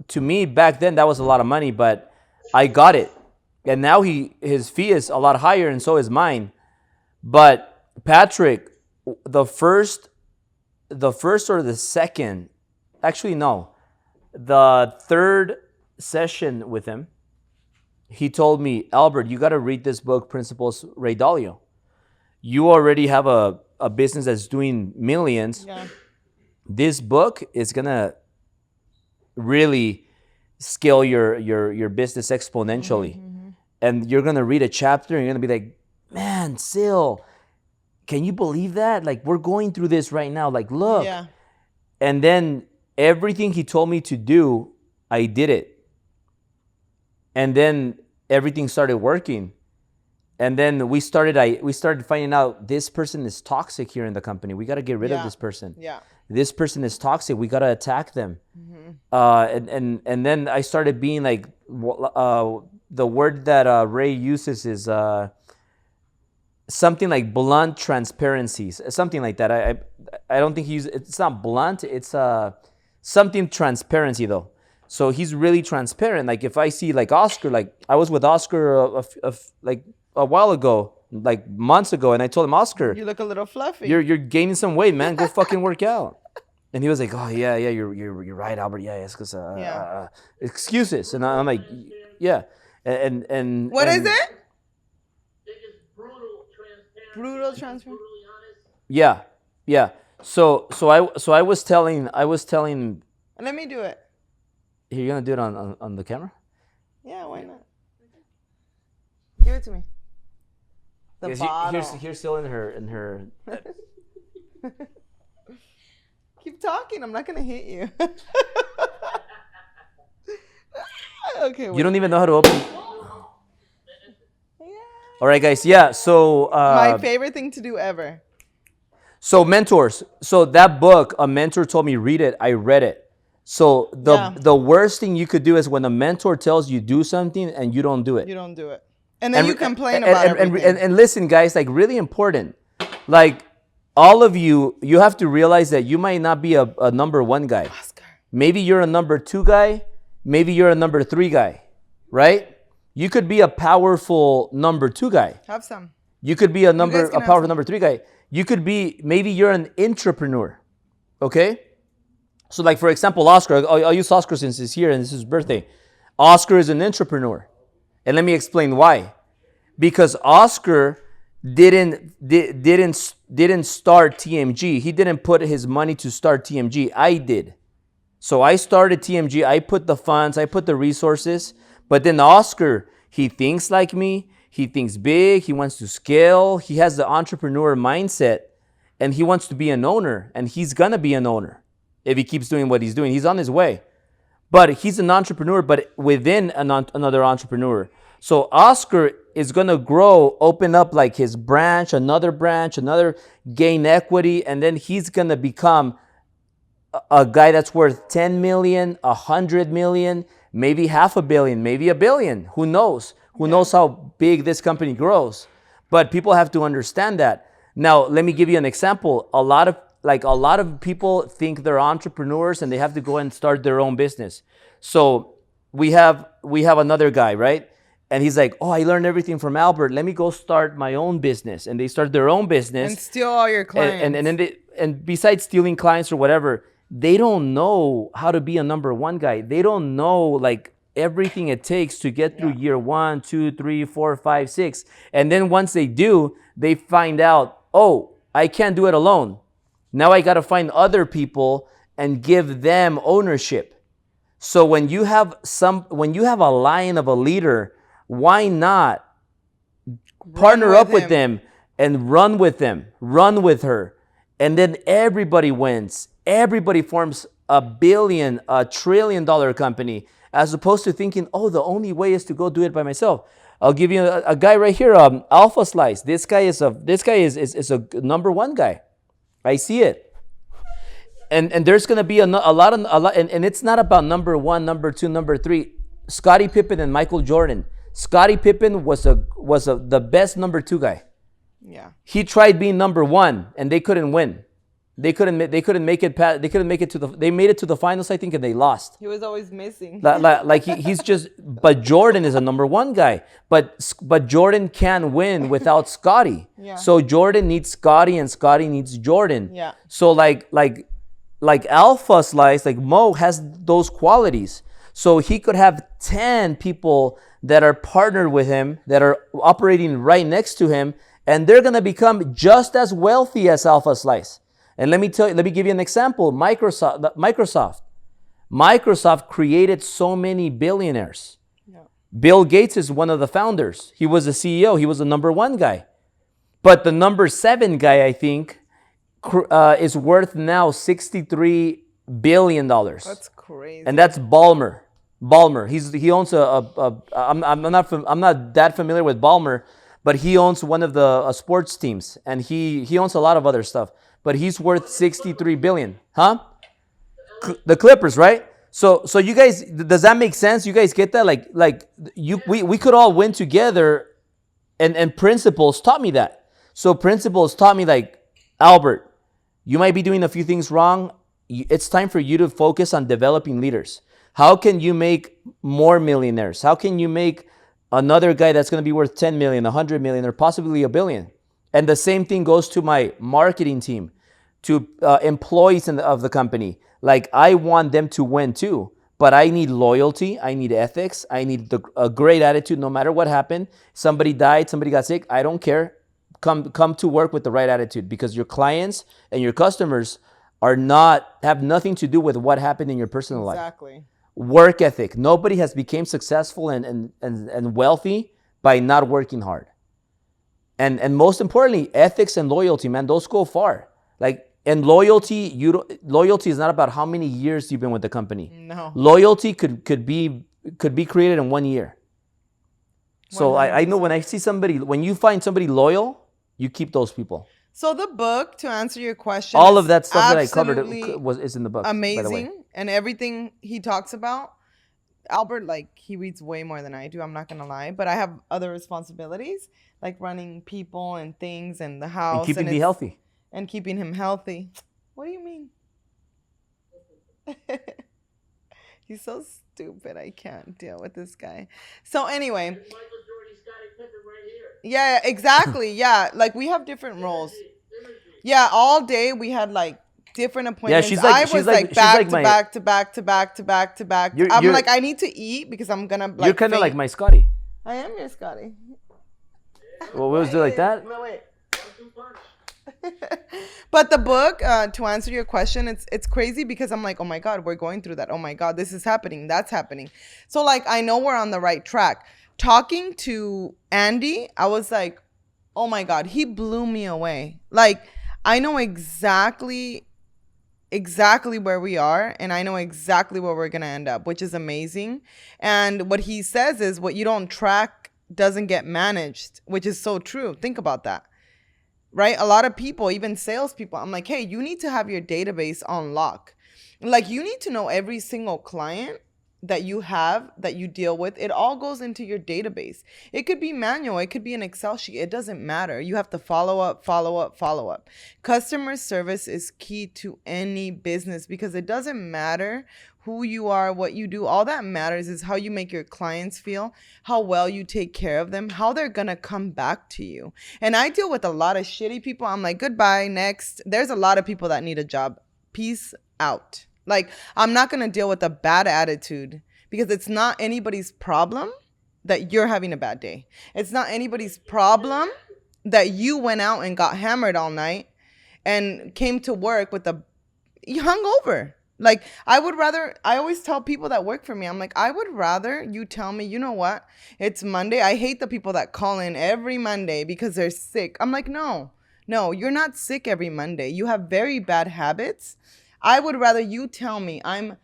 To me back then, that was a lot of money, but I got it, and now his fee is a lot higher, and so is mine. But Patrick, the first or the second, actually no, the third session with him, he told me, Albert, you got to read this book, Principles, Ray Dalio. You already have a business that's doing millions. Yeah. This book is gonna really scale your business exponentially. Mm-hmm. And you're gonna read a chapter and you're gonna be like, man, Sil, can you believe that? Like, we're going through this right now. Like, look. Yeah. And then everything he told me to do, I did it. And then everything started working. And then we started finding out this person is toxic here in the company. We got to get rid of this person. Yeah. This person is toxic. We got to attack them. Mm-hmm. And then I started being like, the word that Ray uses is something like blunt transparencies, something like that. I don't think it's not blunt. It's something transparency though. So he's really transparent. Like if I see like Oscar, like I was with Oscar like a while ago, like months ago, and I told him, Oscar, You look a little fluffy. you're gaining some weight, man. Go fucking work out. And he was like, oh yeah, you're right, Albert. Yeah, it's because excuses. And I'm like, yeah. And What is and, it? It's just brutal, transparent. Brutal, transparent. Brutally honest. Yeah. So I was telling. Let me do it. You're gonna do it on the camera? Yeah, why not? Give it to me. The Yes, bottle. here's still in her. Keep talking. I'm not gonna hit you. Okay. You don't even know how to open. Yeah. All right, guys. Yeah. So My favorite thing to do ever. So mentors. So that book, a mentor told me read it. I read it. So the worst thing you could do is when a mentor tells you do something and you don't do it. You don't do it. And then you complain about everything. And listen, guys, like really important. Like all of you have to realize that you might not be a number one guy. Oscar. Maybe you're a number two guy. Maybe you're a number three guy, right? You could be a powerful number two guy. Have some. You could be a guys can have powerful some. number three guy. You could be, maybe you're an intrapreneur, okay? So like, for example, Oscar, I'll use Oscar since he's here and this is his birthday. Oscar is an intrapreneur. And let me explain why. Because Oscar didn't start TMG. He didn't put his money to start TMG. I did. So I started TMG. I put the funds, I put the resources. But then Oscar, he thinks like me. He thinks big. He wants to scale. He has the entrepreneur mindset. And he wants to be an owner. And he's going to be an owner if he keeps doing what he's doing. He's on his way. But he's an entrepreneur, but within another entrepreneur. So Oscar is going to grow, open up like his branch, another, gain equity. And then he's going to become a guy that's worth 10 million, 100 million, maybe $500 million, maybe $1 billion. Who knows? Who knows how big this company grows? But people have to understand that. Now, let me give you an example. A lot of people think they're entrepreneurs and they have to go and start their own business. So we have another guy, right? And he's like, oh, I learned everything from Albert. Let me go start my own business. And they start their own business. And steal all your clients. And besides stealing clients or whatever, they don't know how to be a number one guy. They don't know like everything it takes to get through year 1, 2, 3, 4, 5, 6. And then once they do, they find out, oh, I can't do it alone. Now I got to find other people and give them ownership. So when you have a line of a leader, why not partner up with them and run with them, run with her, and then everybody wins. Everybody forms $1 trillion company, as opposed to thinking, oh, the only way is to go do it by myself. I'll give you a guy right here, Alpha Slice. This guy is a number one guy. I see it. And there's going to be a lot, and it's not about number one, number two, number three. Scottie Pippen and Michael Jordan. Scottie Pippen was the best number two guy. Yeah. He tried being number one, and they couldn't win. They couldn't make it past. They couldn't make it to the. They made it to the finals, I think, and they lost. He was always missing. He's just. But Jordan is a number one guy. But Jordan can't win without Scottie. Yeah. So Jordan needs Scottie, and Scottie needs Jordan. Yeah. So like Alpha Slice, like Mo has those qualities. So he could have 10 people that are partnered with him, that are operating right next to him, and they're gonna become just as wealthy as Alpha Slice. And let me give you an example. Microsoft created so many billionaires. Yeah. Bill Gates is one of the founders. He was the CEO. He was the number one guy. But the number 7 guy, I think, is worth now $63 billion. That's crazy. And that's Ballmer. He owns I'm not that familiar with Ballmer, but he owns one of the sports teams, and he owns a lot of other stuff. But he's worth $63 billion, huh? The Clippers, right? So you guys, does that make sense? You guys get that? We could all win together, and principles taught me that. So principles taught me like, Albert, you might be doing a few things wrong. It's time for you to focus on developing leaders. How can you make more millionaires? How can you make another guy that's going to be worth 10 million, 100 million, or possibly $1 billion? And the same thing goes to my marketing team, to employees of the company. Like, I want them to win too, but I need loyalty. I need ethics. I need a great attitude no matter what happened. Somebody died, somebody got sick. I don't care. Come to work with the right attitude, because your clients and your customers have nothing to do with what happened in your personal life. Exactly. Work ethic. Nobody has become successful and wealthy by not working hard. And most importantly, ethics and loyalty, man, those go far. And loyalty is not about how many years you've been with the company. No. Loyalty could be created in 1 year. So I know when you find somebody loyal, you keep those people. So the book, to answer your question, All is of that stuff that I covered absolutely is in the book. By the way. amazing, and everything he talks about. Albert, like, he reads way more than I do. I'm not gonna lie, but I have other responsibilities, like running people and things and the house And keeping me it's- healthy. and keeping him healthy. What do you mean? He's so stupid. I can't deal with this guy. So anyway, Michael Jordan, Scottie Pippen right here. yeah, exactly. Yeah, like we have different roles. Synergy. Yeah, all day we had like different appointments. she's like- I she's was like- like she's back like to my- back to back to back to back to back. I'm You're- like, I need to eat because I'm gonna like. You're kind of like faint. my Scotty. I am your Scotty. Well, we always do it like that. No wait. 1-2 punch. But the book, to answer your question, it's crazy because I'm like, oh my God, we're going through that. Oh my God, this is happening. That's happening. So like, I know we're on the right track. Talking to Andy, I was like, oh my God, he blew me away. Like, I know exactly where we are, and I know exactly where we're gonna end up, which is amazing. And what he says is, what you don't track doesn't get managed, which is so true. Think about that. Right? A lot of people, even salespeople, I'm like, hey, you need to have your database on lock. Like, you need to know every single client that you have, that you deal with. It all goes into your database. It could be manual. It could be an Excel sheet. It doesn't matter. You have to follow up, follow up, follow up. Customer service is key to any business because it doesn't matter who you are, what you do. All that matters is how you make your clients feel, how well you take care of them, how they're going to come back to you. And I deal with a lot of shitty people. I'm like, goodbye, next. There's a lot of people that need a job. Peace out. Like, I'm not going to deal with a bad attitude because it's not anybody's problem that you're having a bad day. It's not anybody's problem that you went out and got hammered all night and came to work with you hungover. Like, I always tell people that work for me, I'm like, I would rather you tell me, you know what? It's Monday. I hate the people that call in every Monday because they're sick. I'm like, no, you're not sick every Monday. You have very bad habits. I would rather you tell me I'm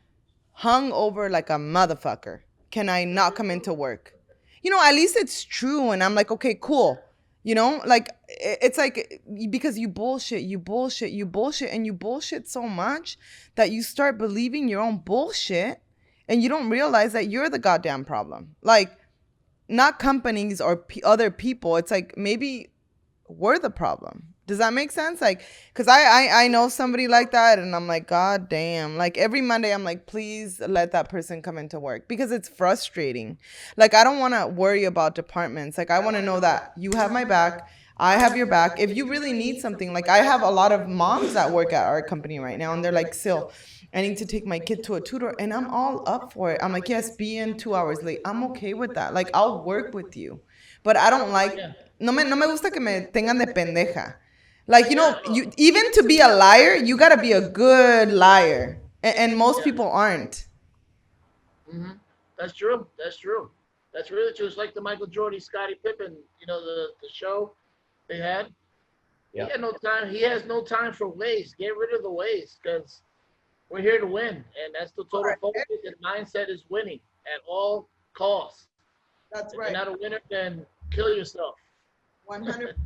hung over like a motherfucker. Can I not come into work? You know, at least it's true. And I'm like, okay, cool. You know, like, it's like, because you bullshit, and you bullshit so much that you start believing your own bullshit and you don't realize that you're the goddamn problem. Like, not companies or other people. It's like, maybe we're the problem. Does that make sense? Like, because I know somebody like that, and I'm like, God damn. Like, every Monday, I'm like, please let that person come into work because it's frustrating. Like, I don't want to worry about departments. Like, I want to know that you have my back. I have your back. If you really need something, like, I have a lot of moms that work at our company right now, and they're like, Sil, I need to take my kid to a tutor, and I'm all up for it. I'm like, yes, be in 2 hours late. I'm okay with that. Like, I'll work with you. But I don't like, no me gusta que me tengan de pendeja. Like, you know, even to be a liar, you got to be a good liar. And most people aren't. Mm-hmm. That's true. That's really true. It's like the Michael Jordan, Scottie Pippen, you know, the show they had. Yeah. He had no time. He has no time for waste. Get rid of the waste because we're here to win. And that's the total focus. And mindset is winning at all costs. That's If you're not a winner, then kill yourself. 100.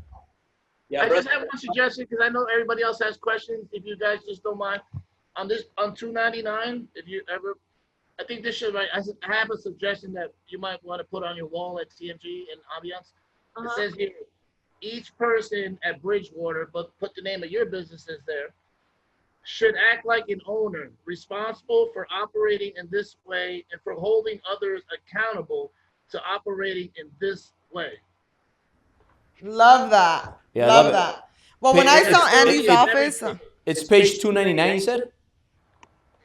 Yeah, I bro. just have one suggestion because I know everybody else has questions. If you guys just don't mind, on $2.99, if you ever, I think this should. I have a suggestion that you might want to put on your wall at TMG and Ambiance. It says here, each person at Bridgewater, but put the name of your businesses there, should act like an owner, responsible for operating in this way and for holding others accountable to operating in this way. Love that. Yeah, love love it. that. Well, when I saw Andy's office, It's page 299, you said?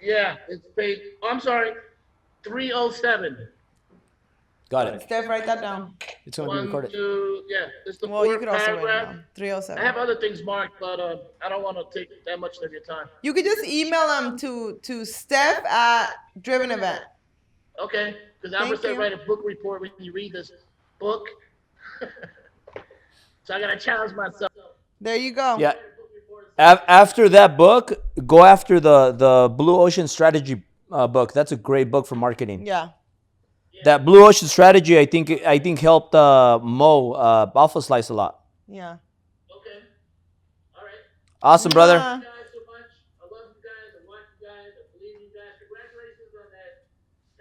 Yeah, it's page. I'm sorry, 307. Got it. Steph, write that down. It's going to be One, recorded. two, yeah. It's the Well, you fourth could also write it paragraph. down. I 307. have other things marked, but I don't want to take that much of your time. You could just email them to Steph at Driven Event. Okay, because Thank Albert said you. write a book report when you read this book. So I gotta challenge myself. There you go. Yeah. After that book, go after the Blue Ocean Strategy book. That's a great book for marketing. Yeah. That Blue Ocean Strategy, I think helped Mo Alpha Slice a lot. Yeah. Okay. Awesome, brother. Thank you guys so much. I love you guys. I watch you guys. I believe in you guys. Congratulations on that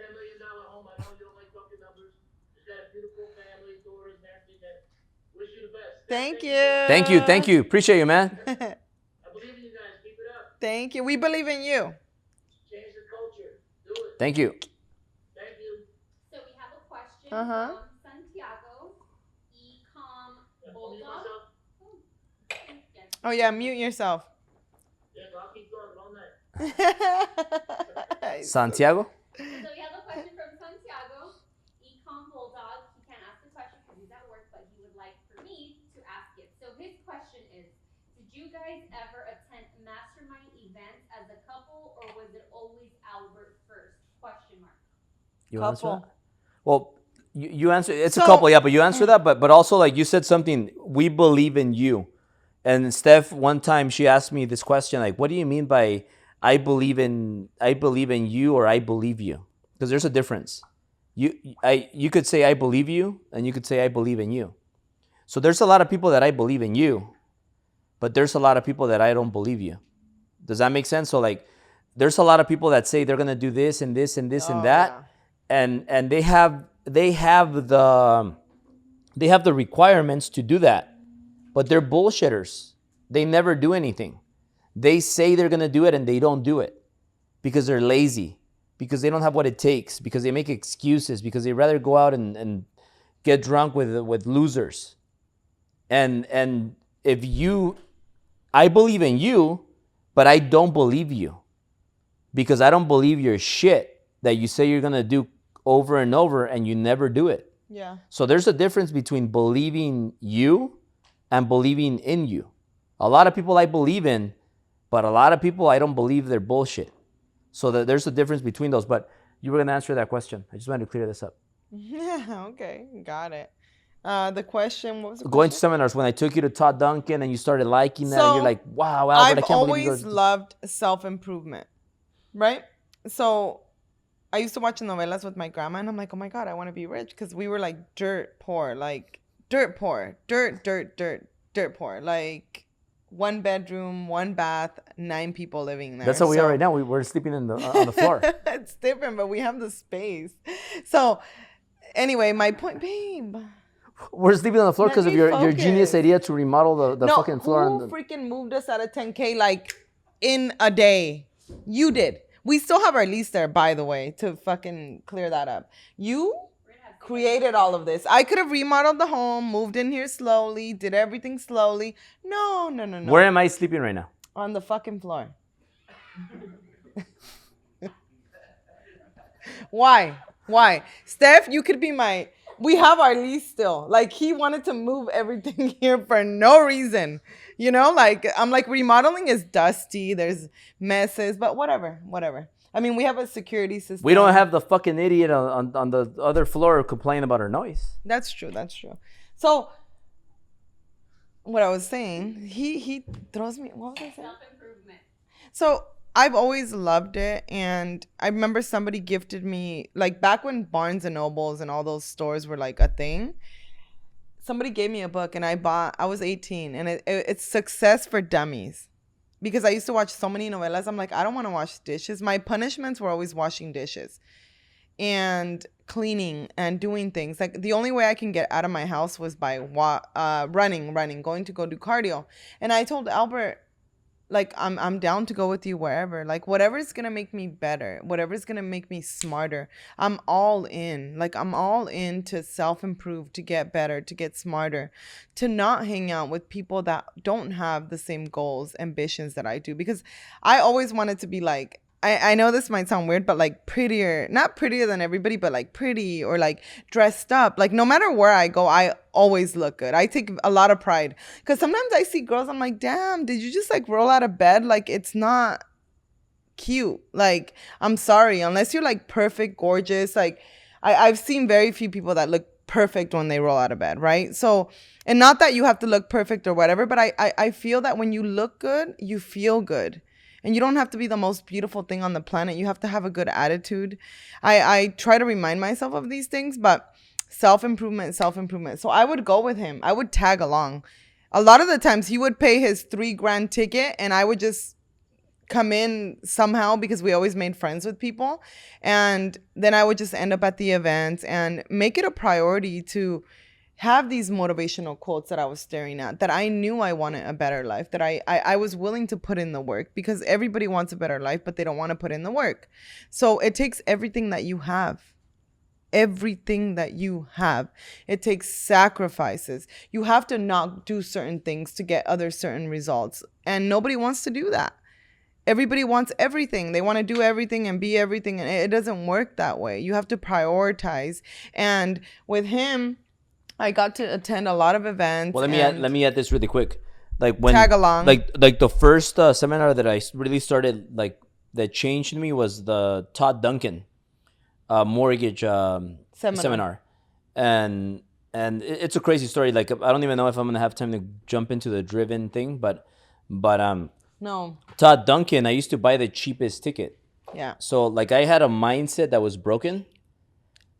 $10 million home. I know you don't like talking numbers. Just got a beautiful family, daughters, and everything. And wish you the best. Thank you. Thank you. Appreciate you, man. I believe in you guys. Keep it up. Thank you. We believe in you. Change the culture. Do it. Thank you. Thank you. So we have a question Uh-huh. from Santiago, Ecom Yeah, mute Bulldog. myself. Yes. Oh yeah, mute yourself. Yeah, I'll keep going all night. Santiago. So we have a question from Santiago, Ecom Bulldog. He can't ask the question because he's at work, but he would like for me to ask it. So his question is, did you guys ever attend Mastermind events as a couple, or was it always Albert first? Question mark. You answer Couple. that? Well, you answer. It's a So- couple, yeah, but you answer that. But also, like you said something. We believe in you. And Steph, one time she asked me this question, like, "What do you mean by I believe in you or I believe you?" Because there's a difference. You could say I believe you, and you could say I believe in you. So there's a lot of people that I believe in you, but there's a lot of people that I don't believe you. Does that make sense? So like, there's a lot of people that say they're gonna do this and this and this and that, and they have the requirements to do that. But they're bullshitters. They never do anything. They say they're going to do it and they don't do it because they're lazy, because they don't have what it takes, because they make excuses, because they rather go out and get drunk with losers. And if I believe in you, but I don't believe you because I don't believe your shit that you say you're going to do over and over and you never do it. Yeah. So there's a difference between believing you and believing in you. A lot of people I believe in, but a lot of people I don't believe they're bullshit. So there's a difference between those. But you were going to answer that question. I just wanted to clear this up. Yeah. Okay. Got it. The question. What was the Going to question? seminars, when I took you to Todd Duncan and you started liking that, So, you're like, wow, Albert, I I've can't believe always you. loved self-improvement, right? So I used to watch novelas with my grandma, and I'm like, oh my God, I want to be rich, because we were like dirt poor, like dirt poor, dirt poor, like 1 bedroom, 1 bath, 9 people living there. That's how we are right now. We're sleeping on the floor. It's different, but we have the space. So anyway, my point, babe. We're sleeping on the floor Let because of me your focus. genius idea to remodel the fucking floor. Who freaking moved us out of 10K like in a day? You did. We still have our lease there, by the way, to fucking clear that up. You created all of this. I could have remodeled the home, moved in here slowly, did everything slowly. No. Where am I sleeping right now? On the fucking floor. Why? Steph, you could be we have our lease still. Like, he wanted to move everything here for no reason. You know, like, I'm like, remodeling is dusty. There's messes, but whatever. I mean, we have a security system. We don't have the fucking idiot on the other floor complaining about our noise. That's true. So, what I was saying, he throws me, what was I saying? Self-improvement. So I've always loved it, and I remember somebody gifted me, like back when Barnes and Nobles and all those stores were like a thing, somebody gave me a book, and I was 18, and it's Success for Dummies, because I used to watch so many novelas. I'm like, I don't want to wash dishes. My punishments were always washing dishes and cleaning and doing things. Like, the only way I can get out of my house was by running, going to go do cardio. And I told Albert, like, I'm down to go with you wherever. Like, whatever's going to make me better, whatever's going to make me smarter, I'm all in. Like, I'm all in to self-improve, to get better, to get smarter, to not hang out with people that don't have the same goals, ambitions that I do. Because I always wanted to be like, I know this might sound weird, but like prettier, not prettier than everybody, but like pretty, or like dressed up. Like, no matter where I go, I always look good. I take a lot of pride, because sometimes I see girls, I'm like, damn, did you just like roll out of bed? Like, it's not cute. Like, I'm sorry, unless you're like perfect, gorgeous. Like, I've seen very few people that look perfect when they roll out of bed, right? So, and not that you have to look perfect or whatever, but I feel that when you look good, you feel good. And you don't have to be the most beautiful thing on the planet. You have to have a good attitude. I try to remind myself of these things, but self-improvement. So I would go with him. I would tag along. A lot of the times he would pay his $3,000 ticket and I would just come in somehow because we always made friends with people. And then I would just end up at the event and make it a priority to have these motivational quotes that I was staring at, that I knew I wanted a better life, that I was willing to put in the work, because everybody wants a better life, but they don't want to put in the work. So it takes everything that you have. Everything that you have. It takes sacrifices. You have to not do certain things to get other certain results. And nobody wants to do that. Everybody wants everything. They want to do everything and be everything. And it doesn't work that way. You have to prioritize. And with him, I got to attend a lot of events. Well, let me add this really quick. Like when tag along. Like the first seminar that I really started, like, that changed me was the Todd Duncan mortgage seminar. And it's a crazy story. Like, I don't even know if I'm gonna have time to jump into the driven thing, but no. Todd Duncan, I used to buy the cheapest ticket. Yeah. So like I had a mindset that was broken.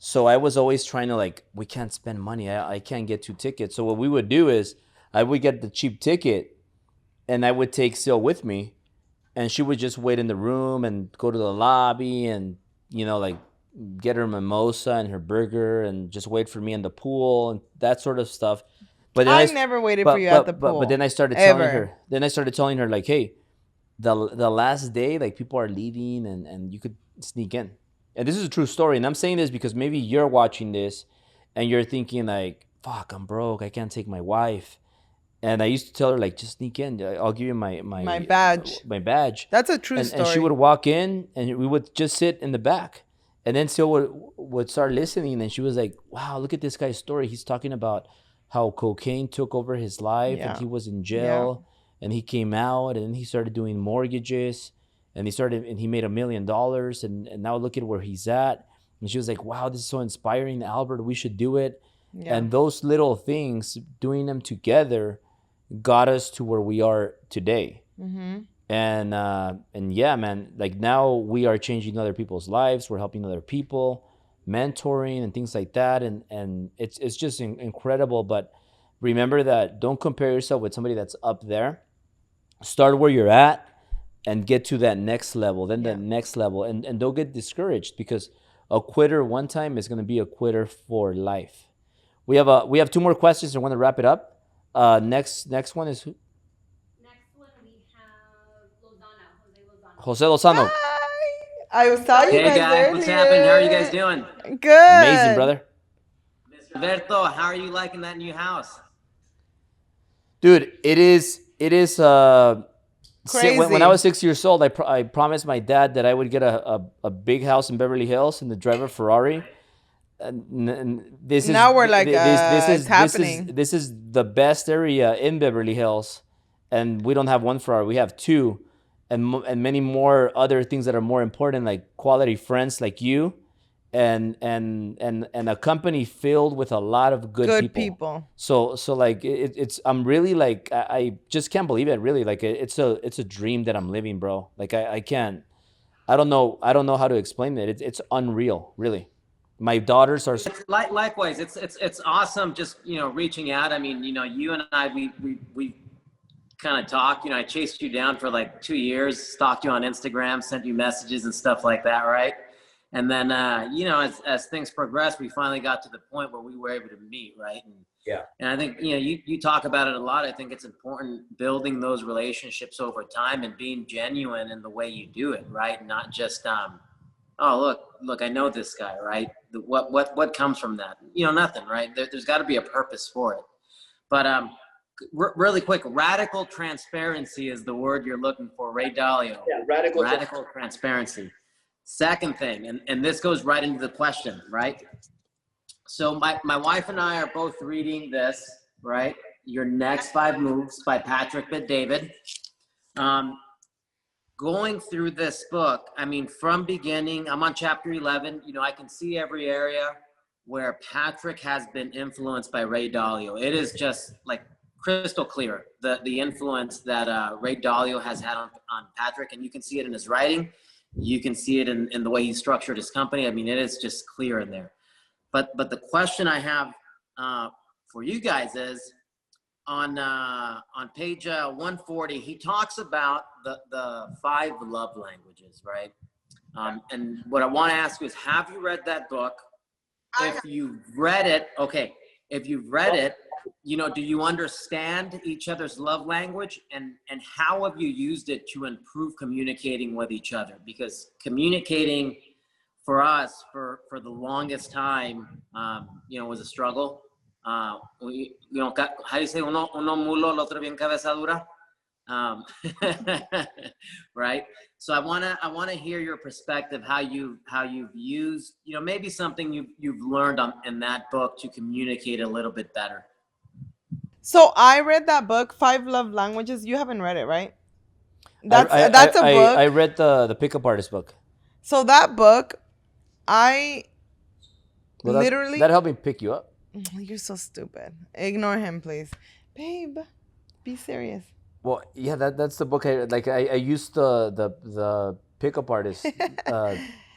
So I was always trying to, like, we can't spend money. I can't get 2 tickets. So what we would do is I would get the cheap ticket and I would take Sil with me, and she would just wait in the room and go to the lobby and, you know, like, get her mimosa and her burger and just wait for me in the pool and that sort of stuff. But then I never waited for you at the pool. But then I started telling her, like, hey, the last day, like, people are leaving and you could sneak in. And this is a true story. And I'm saying this because maybe you're watching this and you're thinking, like, fuck, I'm broke. I can't take my wife. And I used to tell her, like, just sneak in. I'll give you my badge. My badge. That's a true story. And she would walk in and we would just sit in the back. And then Sil would start listening. And she was like, wow, look at this guy's story. He's talking about how cocaine took over his life and he was in jail and he came out and then he started doing mortgages. And he made $1 million, and now look at where he's at. And she was like, wow, this is so inspiring, Albert, we should do it. Yeah. And those little things, doing them together, got us to where we are today. Mm-hmm. And yeah, man, like, now we are changing other people's lives. We're helping other people, mentoring and things like that. And it's just incredible. But remember that don't compare yourself with somebody that's up there. Start where you're at. And get to that next level, then the next level. And don't get discouraged, because a quitter one time is going to be a quitter for life. We have 2 more questions. I want to wrap it up. Next one is who? Next one we have Jose Lozano. Hi. I saw you guys earlier. What's happening? How are you guys doing? Good. Amazing, brother. Mr. Alberto, how are you liking that new house? Dude, it is crazy. When I was 6 years old, I promised my dad that I would get a big house in Beverly Hills and drive a Ferrari. And this is now we're like it's happening. This is the best area in Beverly Hills, and we don't have 1 Ferrari. We have 2, and many more other things that are more important, like quality friends like you, and a company filled with a lot of good people. So like it's I'm really, like, I just can't believe it, really. Like, it's a dream that I'm living, bro. Like, I don't know how to explain it. It's unreal, really. My daughters are likewise. It's awesome just, reaching out. I mean, you and I we kind of talked. I chased you down for like 2 years, stalked you on Instagram, sent you messages and stuff like that, right? And then, as things progressed, we finally got to the point where we were able to meet, right? And I think, you talk about it a lot. I think it's important building those relationships over time and being genuine in the way you do it, right? Not just, oh, look, I know this guy, right? What comes from that? Nothing, right? There's got to be a purpose for it. But really quick, radical transparency is the word you're looking for, Ray Dalio. Yeah, radical transparency. Second thing, and this goes right into the question, right? So my wife and I are both reading this, right? Your Next 5 Moves by Patrick Bet-David. Going through this book, I mean, from beginning, I'm on chapter 11. I can see every area where Patrick has been influenced by Ray Dalio. It is just like crystal clear, the influence that Ray Dalio has had on Patrick, and you can see it in his writing. You can see it in the way he structured his company. I mean, it is just clear in there. But the question I have for you guys is, on page 140, he talks about the 5 love languages, right? And what I want to ask you is, have you read that book? If you've read it, okay. If you've read it, do you understand each other's love language, and how have you used it to improve communicating with each other? Because communicating for us for the longest time, was a struggle. How do you say, uno mulo, el otro bien cabeza dura? Right. So I want to hear your perspective, how you've used, maybe something you've learned in that book to communicate a little bit better. So I read that book, 5 Love Languages. You haven't read it, right? That's a book. I read the pickup artist book. So that book, I Well, literally. that helped me pick you up. You're so stupid. Ignore him, please. Babe, be serious. Well, yeah, that's the book. I used the pickup artist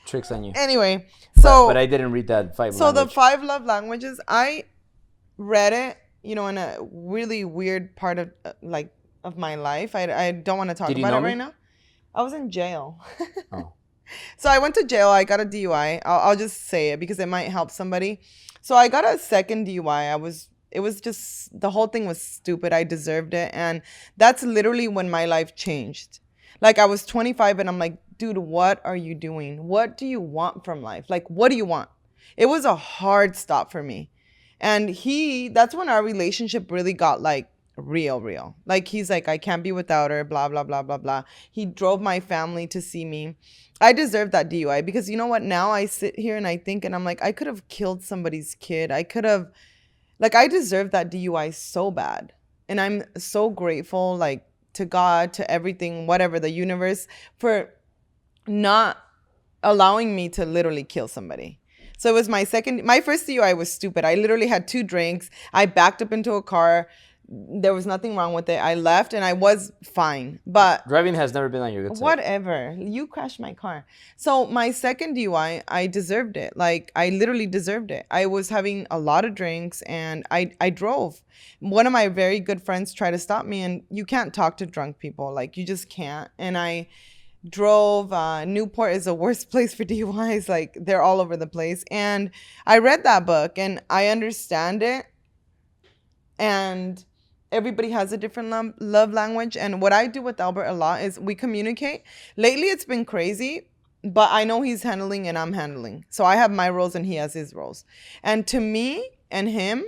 tricks on you. Anyway, so but I didn't read that 5. So the 5 love languages, I read it, in a really weird part of of my life. I don't want to talk about it right now. I was in jail. Oh. So I went to jail. I got a DUI. I'll just say it because it might help somebody. So I got a second DUI. It was just, the whole thing was stupid. I deserved it. And that's literally when my life changed. Like, I was 25 and I'm like, dude, what are you doing? What do you want from life? Like, what do you want? It was a hard stop for me. And that's when our relationship really got real. Like, he's like, I can't be without her, blah, blah, blah, blah, blah. He drove my family to see me. I deserve that DUI because you know what? Now I sit here and I think, and I'm like, I could have killed somebody's kid. I deserve that DUI so bad. And I'm so grateful, to God, to everything, whatever, the universe, for not allowing me to literally kill somebody. So it was my first DUI was stupid. I literally had 2 drinks. I backed up into a car. There was nothing wrong with it. I left and I was fine. But driving has never been on your good side. Whatever. You crashed my car. So my second DUI, I deserved it. I literally deserved it. I was having a lot of drinks and I drove. One of my very good friends tried to stop me, and you can't talk to drunk people. You just can't. And I drove. Newport is the worst place for DUIs. They're all over the place. And I read that book and I understand it. And everybody has a different love language. And what I do with Albert a lot is we communicate. Lately, it's been crazy, but I know he's handling and I'm handling. So I have my roles and he has his roles. And to me and him,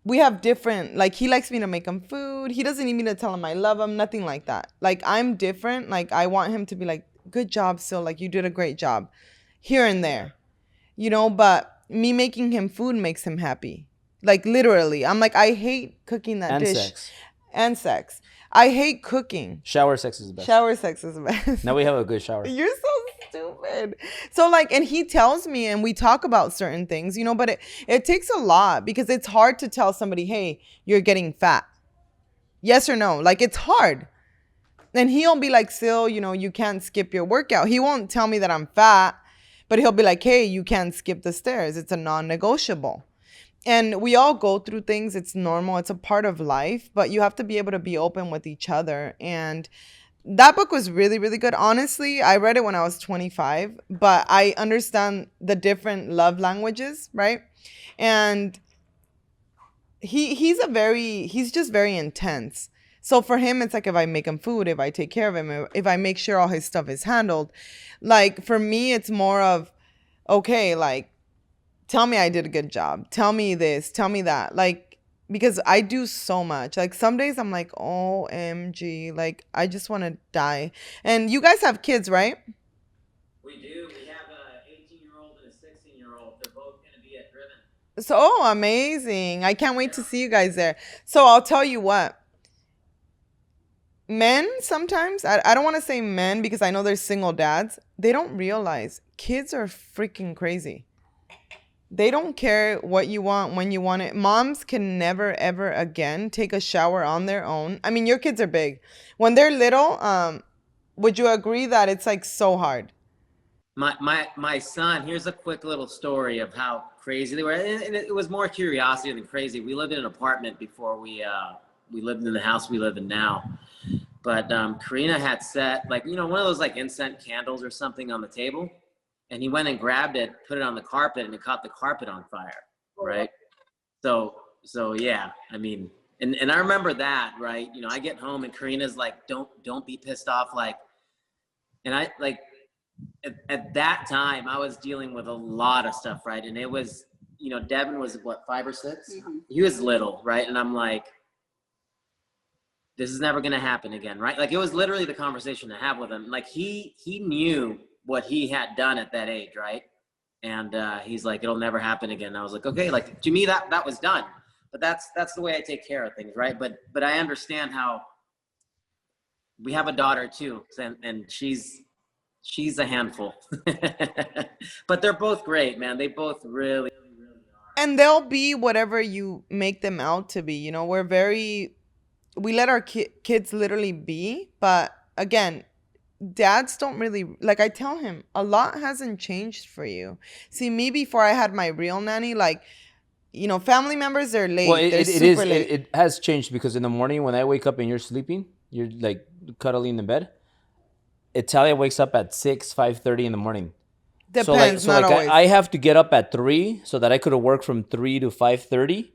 we have different, he likes me to make him food. He doesn't need me to tell him I love him, nothing like that. I'm different. I want him to be good job, Sil. You did a great job here and there, but me making him food makes him happy. Literally, I'm I hate cooking that dish. Sex. And sex. I hate cooking. Shower sex is the best. Shower sex is the best. Now we have a good shower. You're so stupid. So and he tells me and we talk about certain things, but it takes a lot because it's hard to tell somebody, hey, you're getting fat. Yes or no? It's hard. And he'll be Sil, you can't skip your workout. He won't tell me that I'm fat, but he'll be hey, you can't skip the stairs. It's a non-negotiable. And we all go through things. It's normal. It's a part of life, but you have to be able to be open with each other. And that book was really, really good. Honestly, I read it when I was 25, but I understand the different love languages, right? And he's just very intense. So for him, it's if I make him food, if I take care of him, if I make sure all his stuff is handled. For me, it's more of, okay, tell me I did a good job. Tell me this. Tell me that. Because I do so much. Some days I'm OMG. I just want to die. And you guys have kids, right? We do. We have an 18-year-old and a 16-year-old. They're both going to be at Driven. So amazing. I can't wait to see you guys there. So I'll tell you what. Men sometimes, I don't want to say men because I know there's single dads. They don't realize kids are freaking crazy. They don't care what you want, when you want it. Moms can never, ever again take a shower on their own. I mean, your kids are big. When they're little, would you agree that it's so hard? My son, here's a quick little story of how crazy. And it was more curiosity than crazy. We lived in an apartment before we lived in the house we live in now. But Karina had set like, one of those like incense candles or something on the table. And he went and grabbed it, put it on the carpet, and it caught the carpet on fire, right? So yeah, I mean, and I remember that, right? I get home and Karina's like, don't be pissed off, like, and I like at that time I was dealing with a lot of stuff, right? And it was, Devin was what, 5 or 6? Mm-hmm. He was little, right? And I'm like, this is never gonna happen again, right? Like it was literally the conversation to have with him. Like he knew what he had done at that age, right? And he's like, it'll never happen again. And I was like, okay, like to me that was done. But that's the way I take care of things, right? But I understand how we have a daughter too, and she's a handful. But they're both great, man. They both really are. And they'll be whatever you make them out to be. We let our kids literally be, but again, dads don't really, like I tell him, a lot hasn't changed for you. See, me before I had my real nanny, like, family members are late. Well, They're it super is. late. It has changed because in the morning when I wake up and you're sleeping, you're like cuddling in bed. Italia wakes up at 5:30 in the morning. Depends, not always. I have to get up at 3 so that I could work from 3 to 5:30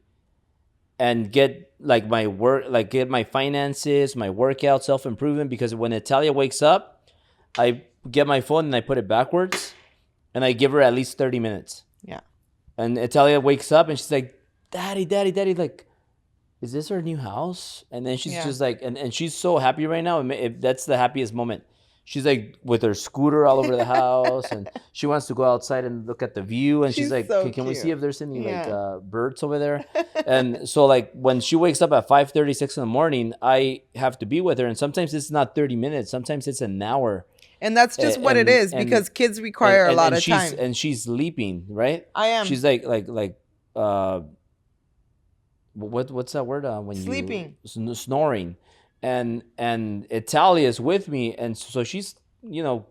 and get like my work, like get my finances, my workout, self-improvement. Because when Italia wakes up, I get my phone and I put it backwards and I give her at least 30 minutes. Yeah. And Italia wakes up and she's like, Daddy, like, is this our new house? And then she's just like, and she's so happy right now. That's the happiest moment. She's like with her scooter all over the house and she wants to go outside and look at the view. And she's like, so can we see if there's any Yeah. birds over there? And so like when she wakes up at 5:36 in the morning, I have to be with her. And sometimes it's not 30 minutes. Sometimes it's an hour. And that's just what it is, because kids require a lot of time. And she's sleeping, right? I am. She's like what's that word? When Sleeping. Snoring. And Italia is with me, and so she's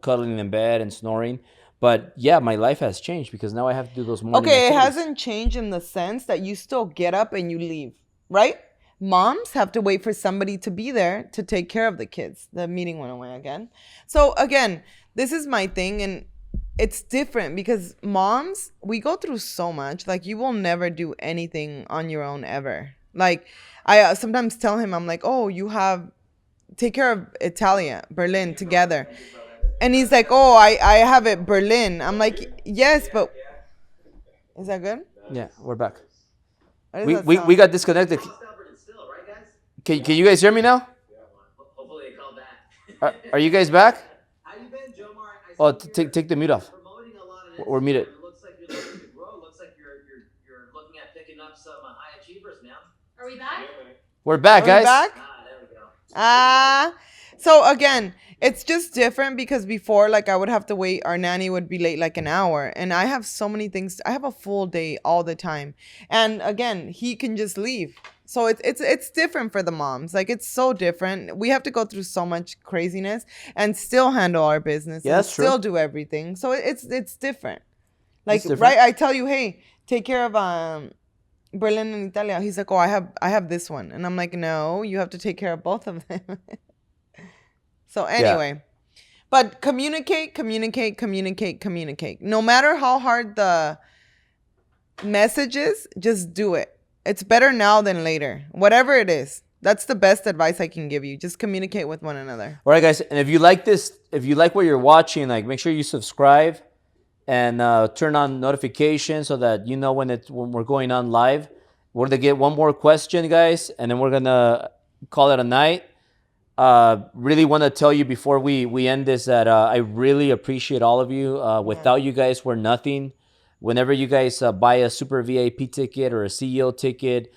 cuddling in bed and snoring. But yeah, my life has changed because now I have to do those morning Okay, it activities. hasn't changed in the sense that you still get up and you leave, right? Moms have to wait for somebody to be there to take care of the kids. The meeting went away again. So again, this is my thing, and it's different because moms, we go through so much. Like, you will never do anything on your own ever. Like, I sometimes tell him, I'm like, oh, take care of Italia, Berlin together. And he's like, oh, I have it Berlin. I'm like, yes, but is that good? Yeah, we're back. What does that We sound? got disconnected. Can you guys hear me now? Hopefully they call back. Are you guys back? How you been, Jomar? Oh, take the mute off. Promoting a lot of We're muted. It looks like you're looking to grow. It looks like you're looking at picking up some high achievers, man. Are we back? We're back, Are we guys. back? There we go. So again, it's just different because before, like, I would have to wait. Our nanny would be late like an hour, and I have so many things. I have a full day all the time, and again, he can just leave. So it's different for the moms. Like, it's so different. We have to go through so much craziness and still handle our business. Yeah, and that's true. still do everything. So it's different. Like, It's different. right? I tell you, hey, take care of Berlin and Italia. He's like, oh, I have this one, and I'm like, no, you have to take care of both of them. So anyway, but communicate. No matter how hard the message is, just do it. It's better now than later. Whatever it is. That's the best advice I can give you. Just communicate with one another. All right, guys. And if you like this, if you like what you're watching, like, make sure you subscribe and turn on notifications so that you know when we're going on live. We're gonna get one more question, guys, and then we're gonna call it a night. Really want to tell you before we end this that I really appreciate all of you. Without you guys, we're nothing. Whenever you guys buy a super VIP ticket or a CEO ticket,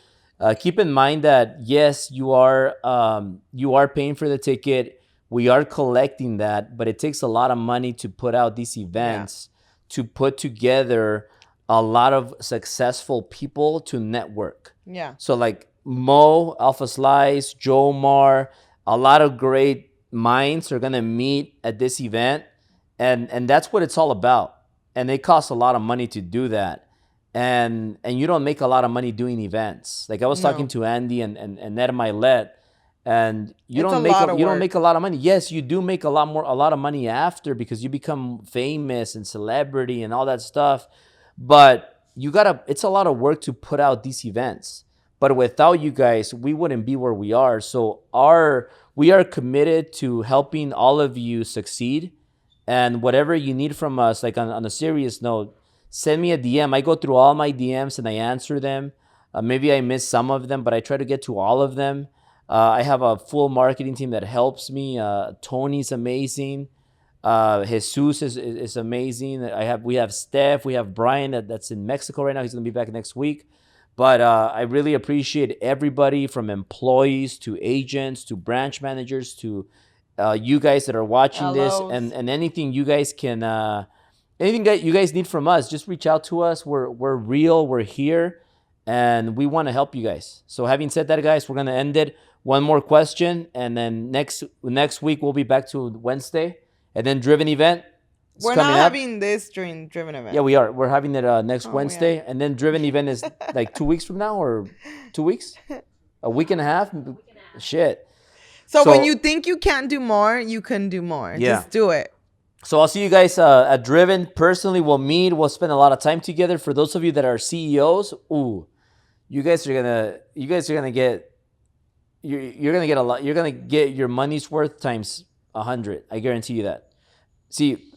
keep in mind that yes, you are paying for the ticket. We are collecting that, but it takes a lot of money to put out these events, to put together a lot of successful people to network. Yeah. So like Mo, Alpha Slice, Jomar, a lot of great minds are gonna meet at this event, and that's what it's all about. And it costs a lot of money to do that. and you don't make a lot of money doing events. Like I was talking to Andy and Ned Milet, and you don't make a lot of money. Yes, you do make a lot of money after, because you become famous and celebrity and all that stuff. But it's a lot of work to put out these events. But without you guys, we wouldn't be where we are. So we are committed to helping all of you succeed. And whatever you need from us, like on a serious note, send me a DM. I go through all my DMs and I answer them. Maybe I miss some of them, but I try to get to all of them. I have a full marketing team that helps me. Tony's amazing. Jesus is amazing. We have Steph. We have Brian that's in Mexico right now. He's going to be back next week. But I really appreciate everybody, from employees to agents to branch managers to you guys that are watching this, and anything you guys can, anything that you guys need from us, just reach out to us. We're real. We're here, and we want to help you guys. So having said that, guys, we're going to end it. One more question, and then next week we'll be back to Wednesday, and then Driven event. We're not having this during Driven event. Yeah, we are. We're having it next Wednesday, and then Driven event is like 2 weeks from now, or 2 weeks, a week and a half. Shit. So when you think you can't do more, you can do more. Yeah. Just do it. So I'll see you guys at Driven. Personally, we'll meet. We'll spend a lot of time together. For those of you that are CEOs, you guys are gonna get. You're gonna get a lot. You're gonna get your money's worth times 100. I guarantee you that. See,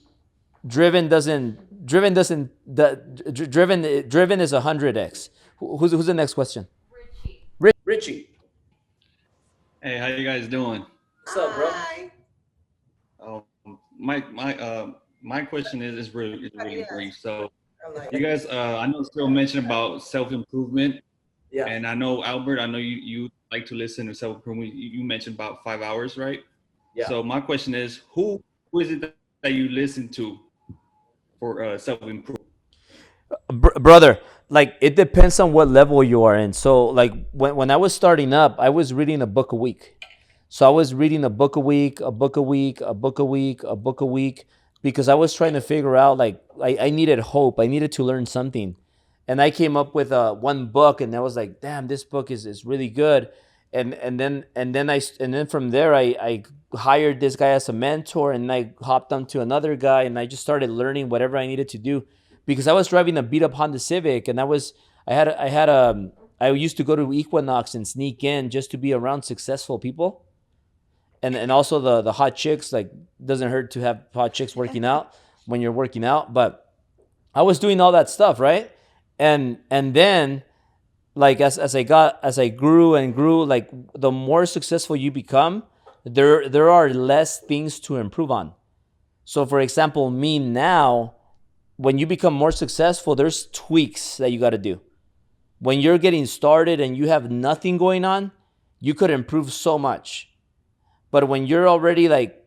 Driven is 100x. Who's the next question? Richie. Hey, how you guys doing? What's up, bro? My question is really brief. So you guys, I know Cyril mentioned about self-improvement. Yeah. And I know, Albert, I know you like to listen to self-improvement. You mentioned about 5 hours, right? Yeah. So my question is, who is it that you listen to for self-improvement? Brother, like, it depends on what level you are in. So like when I was starting up, I was reading a book a week. So I was reading a book a week, because I was trying to figure out, like, I needed hope. I needed to learn something. And I came up with one book, and I was like, damn, this book is really good. And then from there I hired this guy as a mentor, and I hopped onto another guy, and I just started learning whatever I needed to do, because I was driving a beat up Honda Civic, and I used to go to Equinox and sneak in just to be around successful people. And also the hot chicks. Like, doesn't hurt to have hot chicks working out when you're working out. But I was doing all that stuff, right? And then, like, as I grew and grew, like, the more successful you become, there are less things to improve on. So for example, me now, when you become more successful, there's tweaks that you got to do. When you're getting started and you have nothing going on, you could improve so much. But when you're already, like,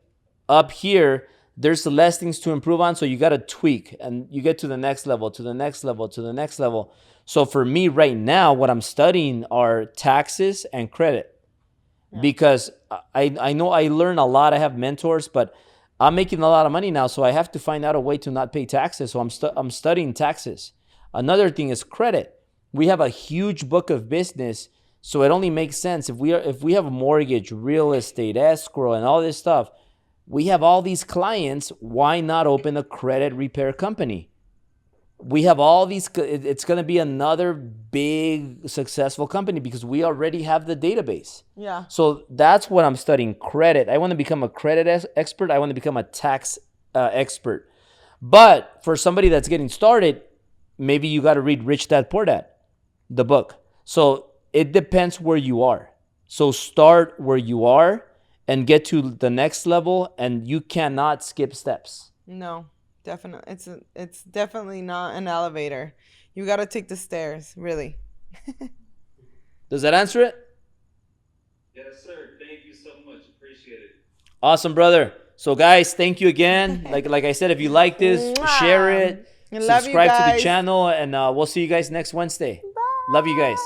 up here, there's less things to improve on. So you got to tweak, and you get to the next level, to the next level, to the next level. So for me right now, what I'm studying are taxes and credit, because I know I learn a lot. I have mentors, but I'm making a lot of money now. So I have to find out a way to not pay taxes. So I'm studying taxes. Another thing is credit. We have a huge book of business. So it only makes sense if we have a mortgage, real estate, escrow, and all this stuff. We have all these clients. Why not open a credit repair company? We have all these. It's going to be another big successful company because we already have the database. Yeah. So that's what I'm studying, credit. I want to become a credit expert. I want to become a tax expert. But for somebody that's getting started, maybe you got to read Rich Dad Poor Dad, the book. So it depends where you are. So start where you are and get to the next level, and you cannot skip steps. No, definitely. It's definitely not an elevator. You got to take the stairs, really. Does that answer it? Yes, sir. Thank you so much. Appreciate it. Awesome, brother. So guys, thank you again. Like I said, if you like this, share it, subscribe to the channel, and we'll see you guys next Wednesday. Bye. Love you guys.